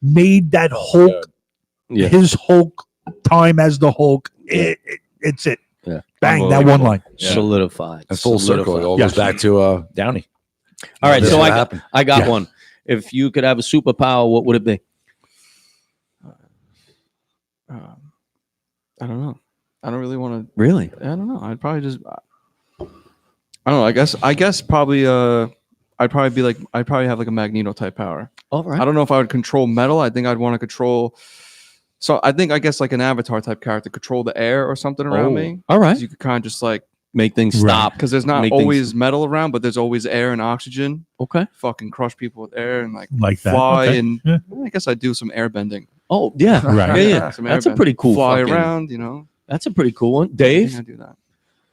made that Hulk, Yeah. his Hulk time as the Hulk. It's it. Yeah. Bang, that one line. Yeah. Solidified. And full circle. It all Yes. goes back to Downey. All right, This so is what I happened. got Yeah. one. If you could have a superpower, what would it be? I don't know. I don't really want to. Really? I don't know. I'd probably just. I don't know. I guess probably. I'd probably have like a Magneto type power. All right. I don't know if I would control metal. I think I'd want to control. So I guess like an Avatar type character, control the air or something around me. All right. 'Cause you could kind of just like, Make things Right. stop. because there's not Make things- always metal around, but there's always air and oxygen. Okay. Fucking crush people with air and like Like that. fly Okay. and Yeah. I guess I'd do some air bending. Oh yeah. Right. Yeah, yeah. Some That's a airbending. pretty cool. Fly fucking- around, you know. That's a pretty cool one. I think Dave. I'd do that.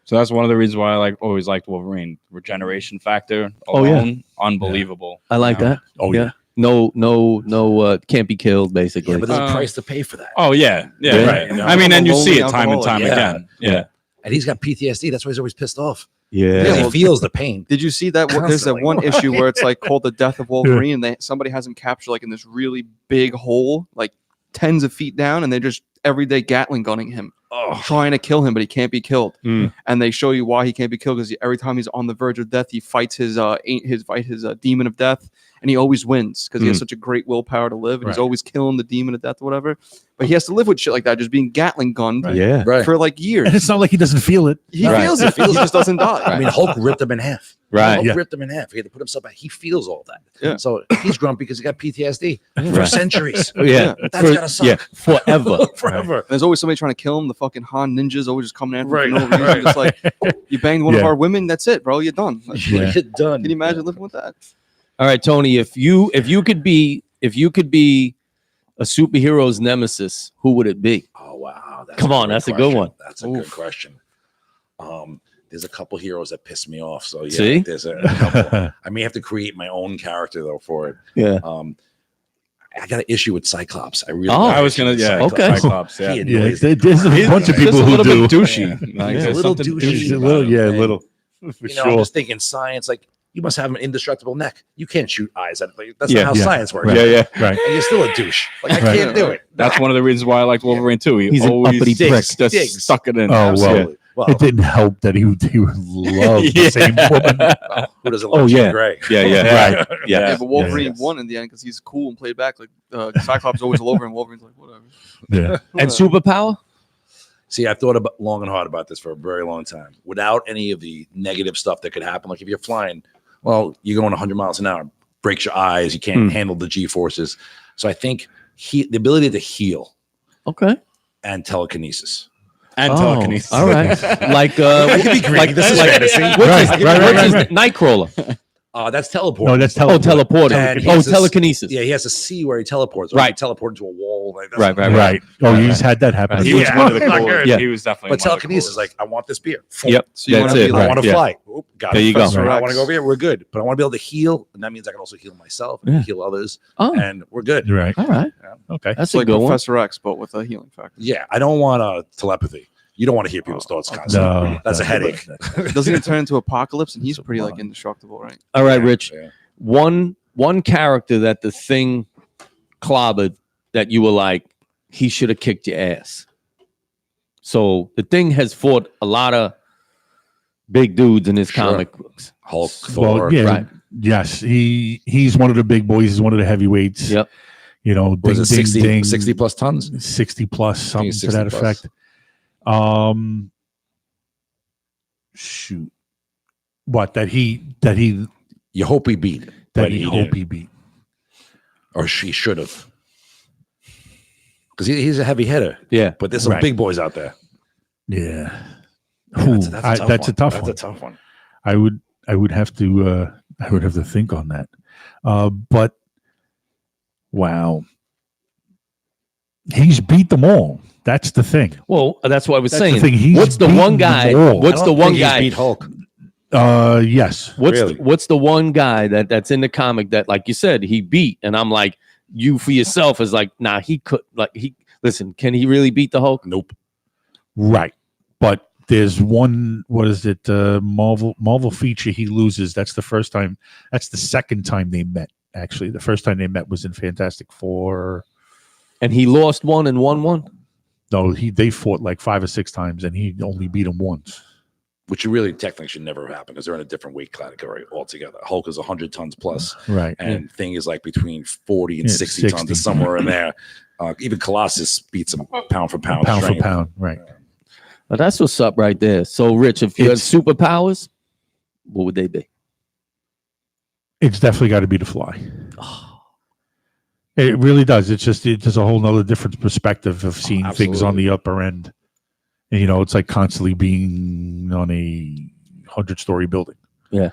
So that's one of the reasons why I always liked Wolverine. Regeneration factor Oh, yeah. alone, unbelievable. I like You know? that. Oh, Yeah. No, can't be killed, basically. Yeah, but there's a Uh, price to pay for that. Oh yeah, yeah, Yeah. right. You know? I mean, and you Lonely see it time and alcoholic. time Yeah. again. Yeah. And he's got PTSD. That's why he's always pissed off. yeah. Because well, he feels the pain. Did you see that? There's that Constantly. one issue where it's like called the death of Wolverine, and somebody has him captured like in this really big hole, like tens of feet down, and they're just every day Gatling gunning him, trying to kill him, but he can't be killed. Mm. And they show you why he can't be killed because every time he's on the verge of death, he fights his demon of death, and he always wins because he has such a great willpower to live, and he's Right. always killing the demon of death or whatever. But he has to live with shit like that, just being Gatling gunned Yeah. Right. for like years. And it's not like he doesn't feel it. He Right. feels it. He just doesn't die. I mean, Hulk ripped him in half. Right. Hulk Yeah. ripped him in half. He had to put himself back. He feels all that. Yeah. So he's grumpy because he got PTSD for Right. centuries. Oh, yeah. That's gotta suck. Yeah. Forever. Forever. There's always somebody trying to kill him. The fucking Han ninjas always just coming after Right, him for no reason. right. Just like you banged one of Yeah. our women, that's it, bro. You're done. Like, Yeah. You're done. Can you imagine living with that? All right, Tony. If you could be a superhero's nemesis, who would it be? Oh wow! Come on, great that's a good question. one. That's a good question. There's a couple heroes that piss me off. So yeah, See? there's a couple. I may have to create my own character though for it. Yeah. I got an issue with Cyclops. I really. Oh, got an I was issue gonna, with yeah, Cyclops. okay. Cyclops, yeah. He Yeah, annoys there's a bunch of He's people a who little do. bit douchey. Like, He's a there's little something douchey. He's a douchey little, about yeah, a him. little. For You know, I'm sure. just thinking science. Like you must have an indestructible neck. You can't shoot eyes. That's Yeah, not how yeah. science works. Right. Yeah, yeah. Right. And you're still a douche. Like I Right. can't do it. That's one of the reasons why I liked Wolverine too. He He's an always uppity prick. just Digs. stuck it in. Oh, well. Absolutely. Well, It didn't help that he would love Yeah. the same woman. who doesn't Oh, love Jean yeah. Grey? Yeah, yeah, Right. yeah. Yeah, but Wolverine yes. won in the end because he's cool and played back. Like Cyclops is always all over, and Wolverine's like, whatever. Yeah. And superpower? See, I've thought about long and hard about this for a very long time. Without any of the negative stuff that could happen, like if you're flying, well, you're going 100 miles an hour, breaks your eyes, you can't handle the G forces. So I think the ability to heal Okay. and telekinesis. And Oh, telekinesis. All right. Like This is fantasy. Which is Nightcrawler. That's teleport. No, that's Oh, teleport. teleporter. And he Oh, has this- telekinesis. Yeah, he has to see where he teleports. Or Right. he teleport into a wall. Like, that's Right, right, Right. Oh, he's had that happen. He was Yeah. one of the Like, coolest. yeah. He was definitely. But one of the telekinesis, coolest. like, I want this beer. Yep. So you That's wanna it. be I like- want to Yeah. fly. Oop, got There it. you go. Professor I X. want to go over here. We're good. But I want to be able to heal. And that means I can also heal myself and Yeah. heal others. Oh, And we're good. Right. all right. Okay. That's It's a like good one. Professor X, but with a healing factor. Yeah, I don't want telepathy. You don't want to hear people's thoughts constantly. No. That's a no. headache. Doesn't he turn into Apocalypse? And he's pretty like indestructible, right? All right, Rich. Yeah. One character that the Thing clobbered that you were like, he should have kicked your ass. So the Thing has fought a lot of big dudes in his Sure. comic books. Hulk, Thor. Well, yeah. Right. Yes. He's one of the big boys. He's one of the heavyweights. Yep. You know, Was ding, it ding, 60, ding, 60 plus tons? 60 plus, something to 60 that plus. effect. Shoot. What that he You hope he beat, that but he he hope didn't. he beat. Or she should have. Because he's a heavy hitter. Yeah. But there's some Right. big boys out there. Yeah. That's That's a tough That's one. a tough one. I would have to think on that. But wow. He's beat them all. That's the thing. Well, that's what I was That's the saying. thing. He's What's the beaten one them guy? all. What's I the don't one think he's guy? beat Hulk. Yes. Really? What's the one guy that's in the comic that, like you said, he beat? And I'm like, you for yourself is like, nah, he could listen, can he really beat the Hulk? Nope. Right. But there's one, what is it? Marvel feature he loses. That's the first time. That's the second time they met, actually. The first time they met was in Fantastic Four. And he lost one and won one? No, they fought like 5 or 6 times and he only beat him once. Which you really technically should never happen because they're in a different weight category altogether. Hulk is 100 tons plus, Right. and Thing is like between 40 and Yeah, 60 tons, or somewhere in there. Even Colossus beats him pound for pound. Pound for strength. pound. Right. Well, that's what's up right there. So, Rich, if you had superpowers, what would they be? It's definitely got to be the Fly. It really does. It's just a whole nother different perspective of seeing things on the upper end. And, it's like constantly being on a 100-story building. Yeah.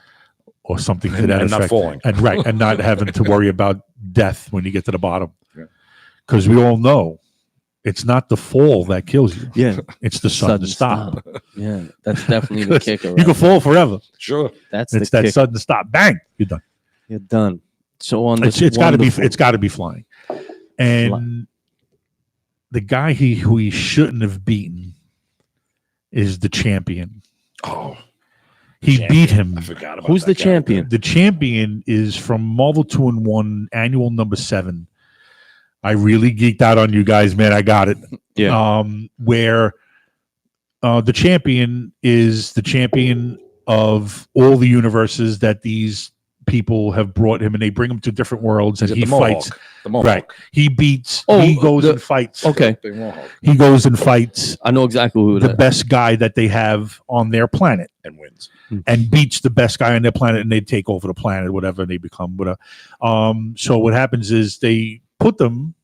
Or something to that And effect. not falling. And not having to worry about death when you get to the bottom. Yeah. Because we all know it's not the fall that kills you. Yeah. It's the sudden stop. Yeah, that's definitely the kicker. You can fall forever. Sure. That's It's the that kicker. sudden stop. Bang. You're done. You're done. So on this, It's got to be flying. And the guy who he shouldn't have beaten is the champion. Oh, he champion. beat him. I forgot about Who's that the guy. champion? The champion is from Marvel 2-in-1 annual number 7. I really geeked out on you guys, man. I got it. Yeah. Where the champion is the champion of all the universes that these people have brought him, and they bring him to different worlds, and Is it he the Mohawk? fights. The Mohawk. Right. He beats. Oh, he goes the- and fights. Okay, The Mohawk. He goes and fights I know exactly who the that. best guy that they have on their planet And wins. and beats the best guy on their planet, and they take over the planet, whatever, and they become whatever. So what happens is they put them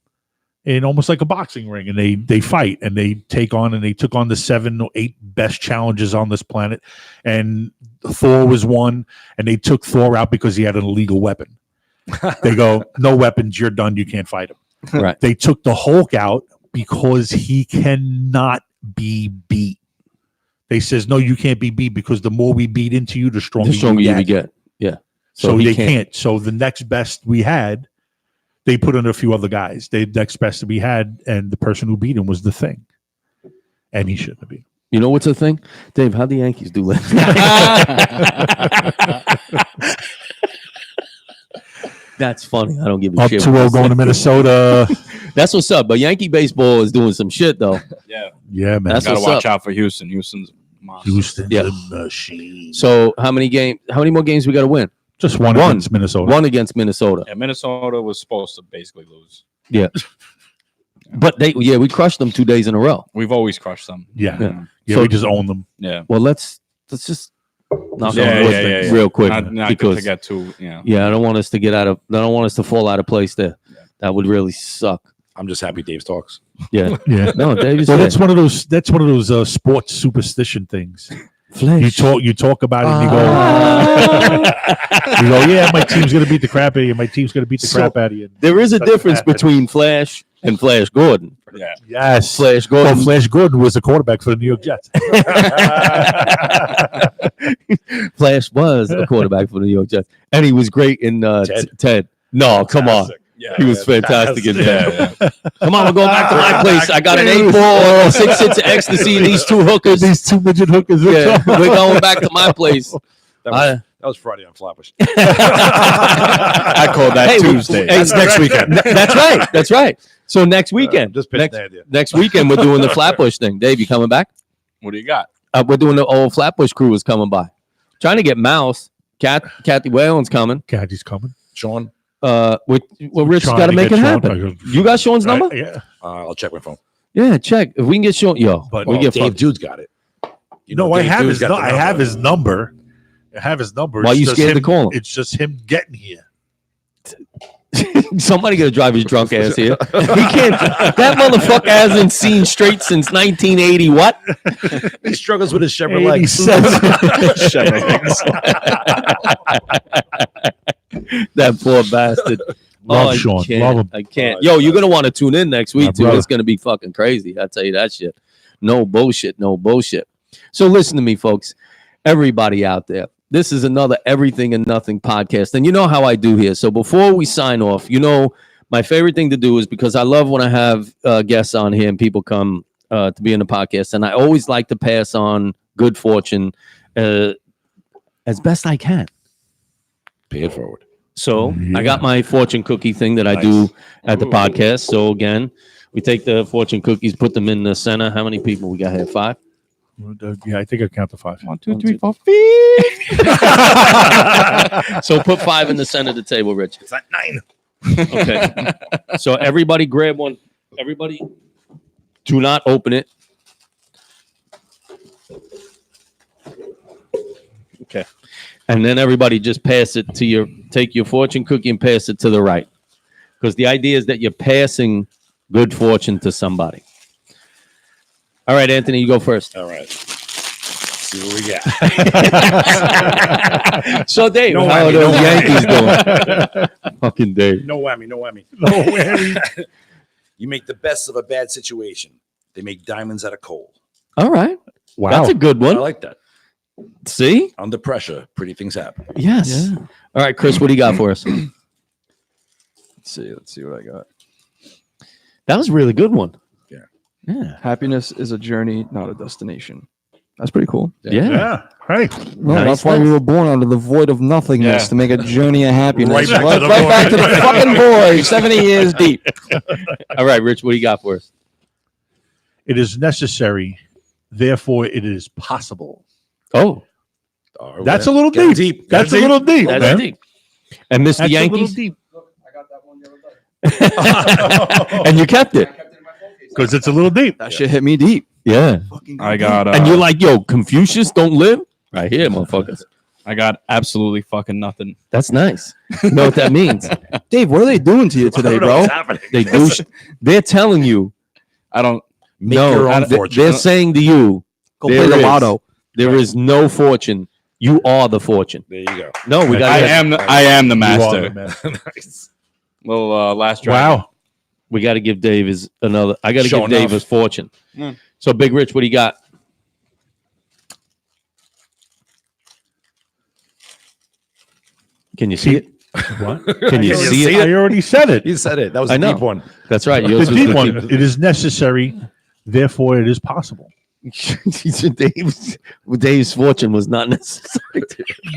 in almost like a boxing ring, and they fight, and they took on the 7 or 8 best challenges on this planet, and Thor was one, and they took Thor out because he had an illegal weapon. They go, no weapons, you're done, you can't fight him. Right. They took the Hulk out because he cannot be beat. They says, no, you can't be beat because the more we beat into you, the stronger, The stronger you you get. get. Yeah. So he they can't. So the next best we had, they put in a few other guys. The next best that we had, and the person who beat him was the Thing. And he shouldn't have beat him. You know what's the thing, Dave? How'd the Yankees do last? That's funny. I don't give a Up shit. 2-0 going to Minnesota. That's what's up. But Yankee baseball is doing some shit though. Yeah, Yeah, man. That's gotta what's watch up. out for Houston. Houston's monster. Houston's Yeah. a machine. So how many more games we got to win? Just one One. against Minnesota. One against Minnesota. Yeah, Minnesota was supposed to basically lose. But we crushed them 2 days in a row. We've always crushed them. Yeah. Yeah. We just own them. Yeah. Well, let's just knock Yeah, on wood yeah, yeah, yeah. real quick Not because to get too, I don't want us to fall out of place there. Yeah. That would really suck. I'm just happy Dave talks. Yeah. Yeah. No, Dave is Well, there. that's one of those sports superstition things. Flash. You talk about it and you go, yeah, my team's gonna beat the crap out of you. My team's gonna beat the So- crap out of you. There is a Doesn't difference happen. between Flash and Flash Gordon. Yeah. Yes. Flash Well, Gordon. Flash Gordon was the quarterback for the New York Jets. Flash was a quarterback for the New York Jets, and he was great in Ted. No, come on. Yeah. He was fantastic in Ted. Yeah. Come on, we're going back to my place. I got an 8-ball, 6 hits of ecstasy, and these 2 hookers. These 2 midget hookers. Yeah, we're going back to my place. That was Friday on Flatbush. I call that Hey, Tuesday. That's next weekend. That's right. That's right. So next weekend, Just pitched an idea. next weekend, we're doing the Flatbush thing. Dave, you coming back? What do you got? We're doing the old Flatbush crew is coming by. Trying to get Mouse. Kathy Whalen's coming. Caddy's coming. Sean, Rich Trying got to to make get it Sean. happen. You got Sean's number? Yeah. I'll check my phone. Yeah, check. If we can get Sean, But we get Dave fucked. Dude's got it. You No, I Dave have Dude's his. got the I have number. his number. I have his number. Why It's you just scared to him- call him? It's just him getting here. Somebody got to drive his drunk ass here. He can't. That motherfucker hasn't seen straight since 1980. What? He struggles with his Chevrolet. 87. That poor bastard. Love I Sean. can't. Love him. I can't. Yo, you're gonna want to tune in next My week too. brother. It's gonna be fucking crazy. I tell you that shit. No bullshit. No bullshit. So listen to me, folks. Everybody out there. This is another Everything and Nothing podcast, and you know how I do here. So before we sign off, you know my favorite thing to do is because I love when I have guests on here and people come to be in the podcast, and I always like to pass on good fortune as best I can. Pay it forward. So I got my fortune cookie thing that I do at the podcast. So again, we take the fortune cookies, put them in the center. How many people we got here? 5? Yeah, I think I count to 5. 1, 2, 3, 4. So put 5 in the center of the table, Rich. It's not 9. Okay. So everybody grab one. Everybody do not open it. Okay. And then everybody just pass it to take your fortune cookie and pass it to the right. Because the idea is that you're passing good fortune to somebody. All right, Anthony, you go first. All right. Let's see what we got. So, Dave, No how are whammy, those no Yankees doing? Fucking Dave. No whammy, no whammy. No way. You make the best of a bad situation. They make diamonds out of coal. All right. Wow. That's a good I one. like that. See? Under pressure, pretty things happen. Yes. All right, Chris, what do you got for us? Let's see what I got. That was a really good one. Yeah. Yeah. Happiness is a journey, not a destination. That's pretty cool. Yeah. Yeah. Hey. No, Nice, that's why nice. we were born out of the void of nothingness Yeah. to make a journey of happiness. Right back to the Right back to void. the fucking void, 70 years deep. All right, Rich, what do you got for us? It is necessary, therefore it is possible. Oh, Oh, That's yeah. a little Getting deep. That's a little deep, that's man. deep. And Mr. That's a little Yankees? deep. And you kept it. Because it's a little deep. That shit hit me deep. Yeah. I got And you're like, yo, Confucius don't live? Right here, motherfuckers. I got absolutely fucking nothing. That's nice. You know what that means? Dave, what are they doing to you today, I don't know bro? what's happening. They do. They're telling you. I don't. Make No, your own they- fortune. they're saying to you, Go There play the is. lotto. there is no fortune. You are the fortune. There you go. No, we got. I am the You are master. the man. Nice. Little last dragon. Wow. We got to give Dave his another. I got to Sure give Dave enough. his fortune. Mm. So, Big Rich, what do you got? Can you see it? What? Can you Can you see see it? I already said it. You said it. That was I a know. deep one. That's right. The Yours was deep the one. It is necessary, therefore it is possible. Dave's fortune was not necessary.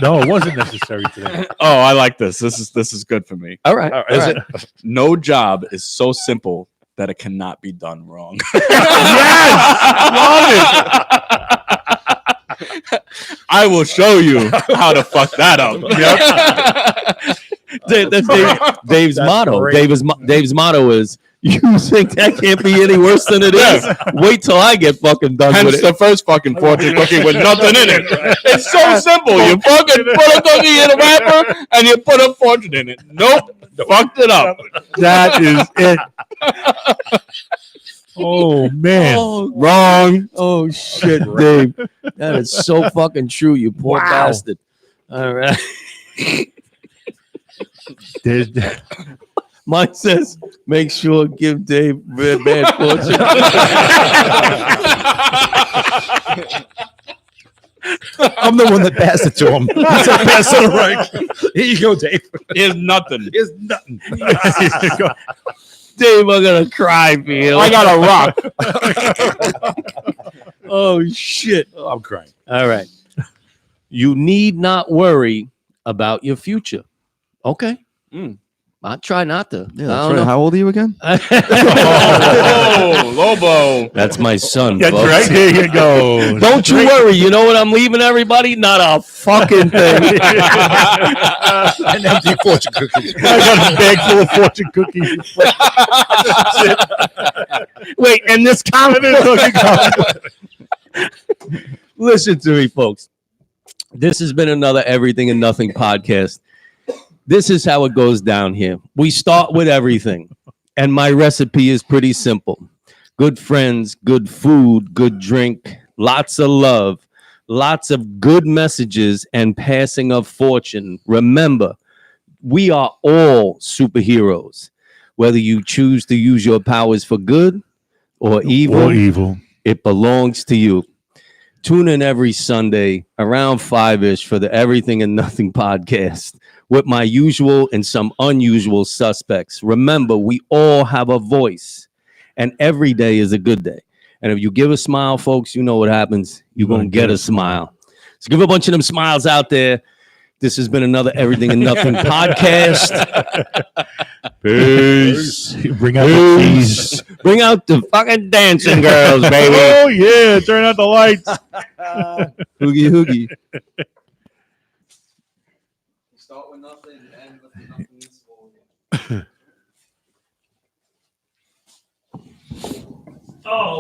No, it wasn't necessary today. Oh, I like this. This is good for me. All right. Is all it? right. No job is so simple that it cannot be done wrong. I will show you how to fuck that up. That's Dave's That's motto. great. Dave's motto is, you think that can't be any worse than it is? Wait till I get fucking done with Hence it. the first fucking fortune cookie with nothing in it. It's so simple. You fucking put a cookie in a wrapper and you put a fortune in it. Nope. Fucked it up. That is it. Oh man. Oh, wrong. Oh shit, Dave. That is so fucking true, you poor Wow. bastard. All right. There's, Mine says, make sure give Dave bad fortune. I'm the one that passed it to him. He said, pass it right. Here you go, Dave. Here's nothing. Here's nothing. Dave, I'm gonna cry for you. I got a rock. Oh shit. Oh, I'm crying. All right. You need not worry about your future. Okay. I try not to. Yeah, I that's don't right. How old are you again? know. Oh, Lobo. That's my son. that's folks. right. Here you go. Don't you worry. You know what I'm leaving everybody? Not a fucking thing. An empty fortune cookie. I got a bag full of fortune cookies. Wait, and this comic Listen to me, folks. This has been another Everything and Nothing podcast. This is how it goes down here. We start with everything, and my recipe is pretty simple. Good friends, good food, good drink, lots of love, lots of good messages, and passing of fortune. Remember, we are all superheroes. Whether you choose to use your powers for good or evil, it belongs to you. Tune in every Sunday around 5-ish for the Everything and Nothing podcast with my usual and some unusual suspects. Remember, we all have a voice, and every day is a good day. And if you give a smile, folks, you know what happens. You're going to get a smile. So give a bunch of them smiles out there. This has been another Everything and Nothing podcast. Peace. Bring out the keys. Bring out the fucking dancing girls, baby. Oh, yeah. Turn out the lights. Hoogie, hoogie. Start with nothing, end with nothing.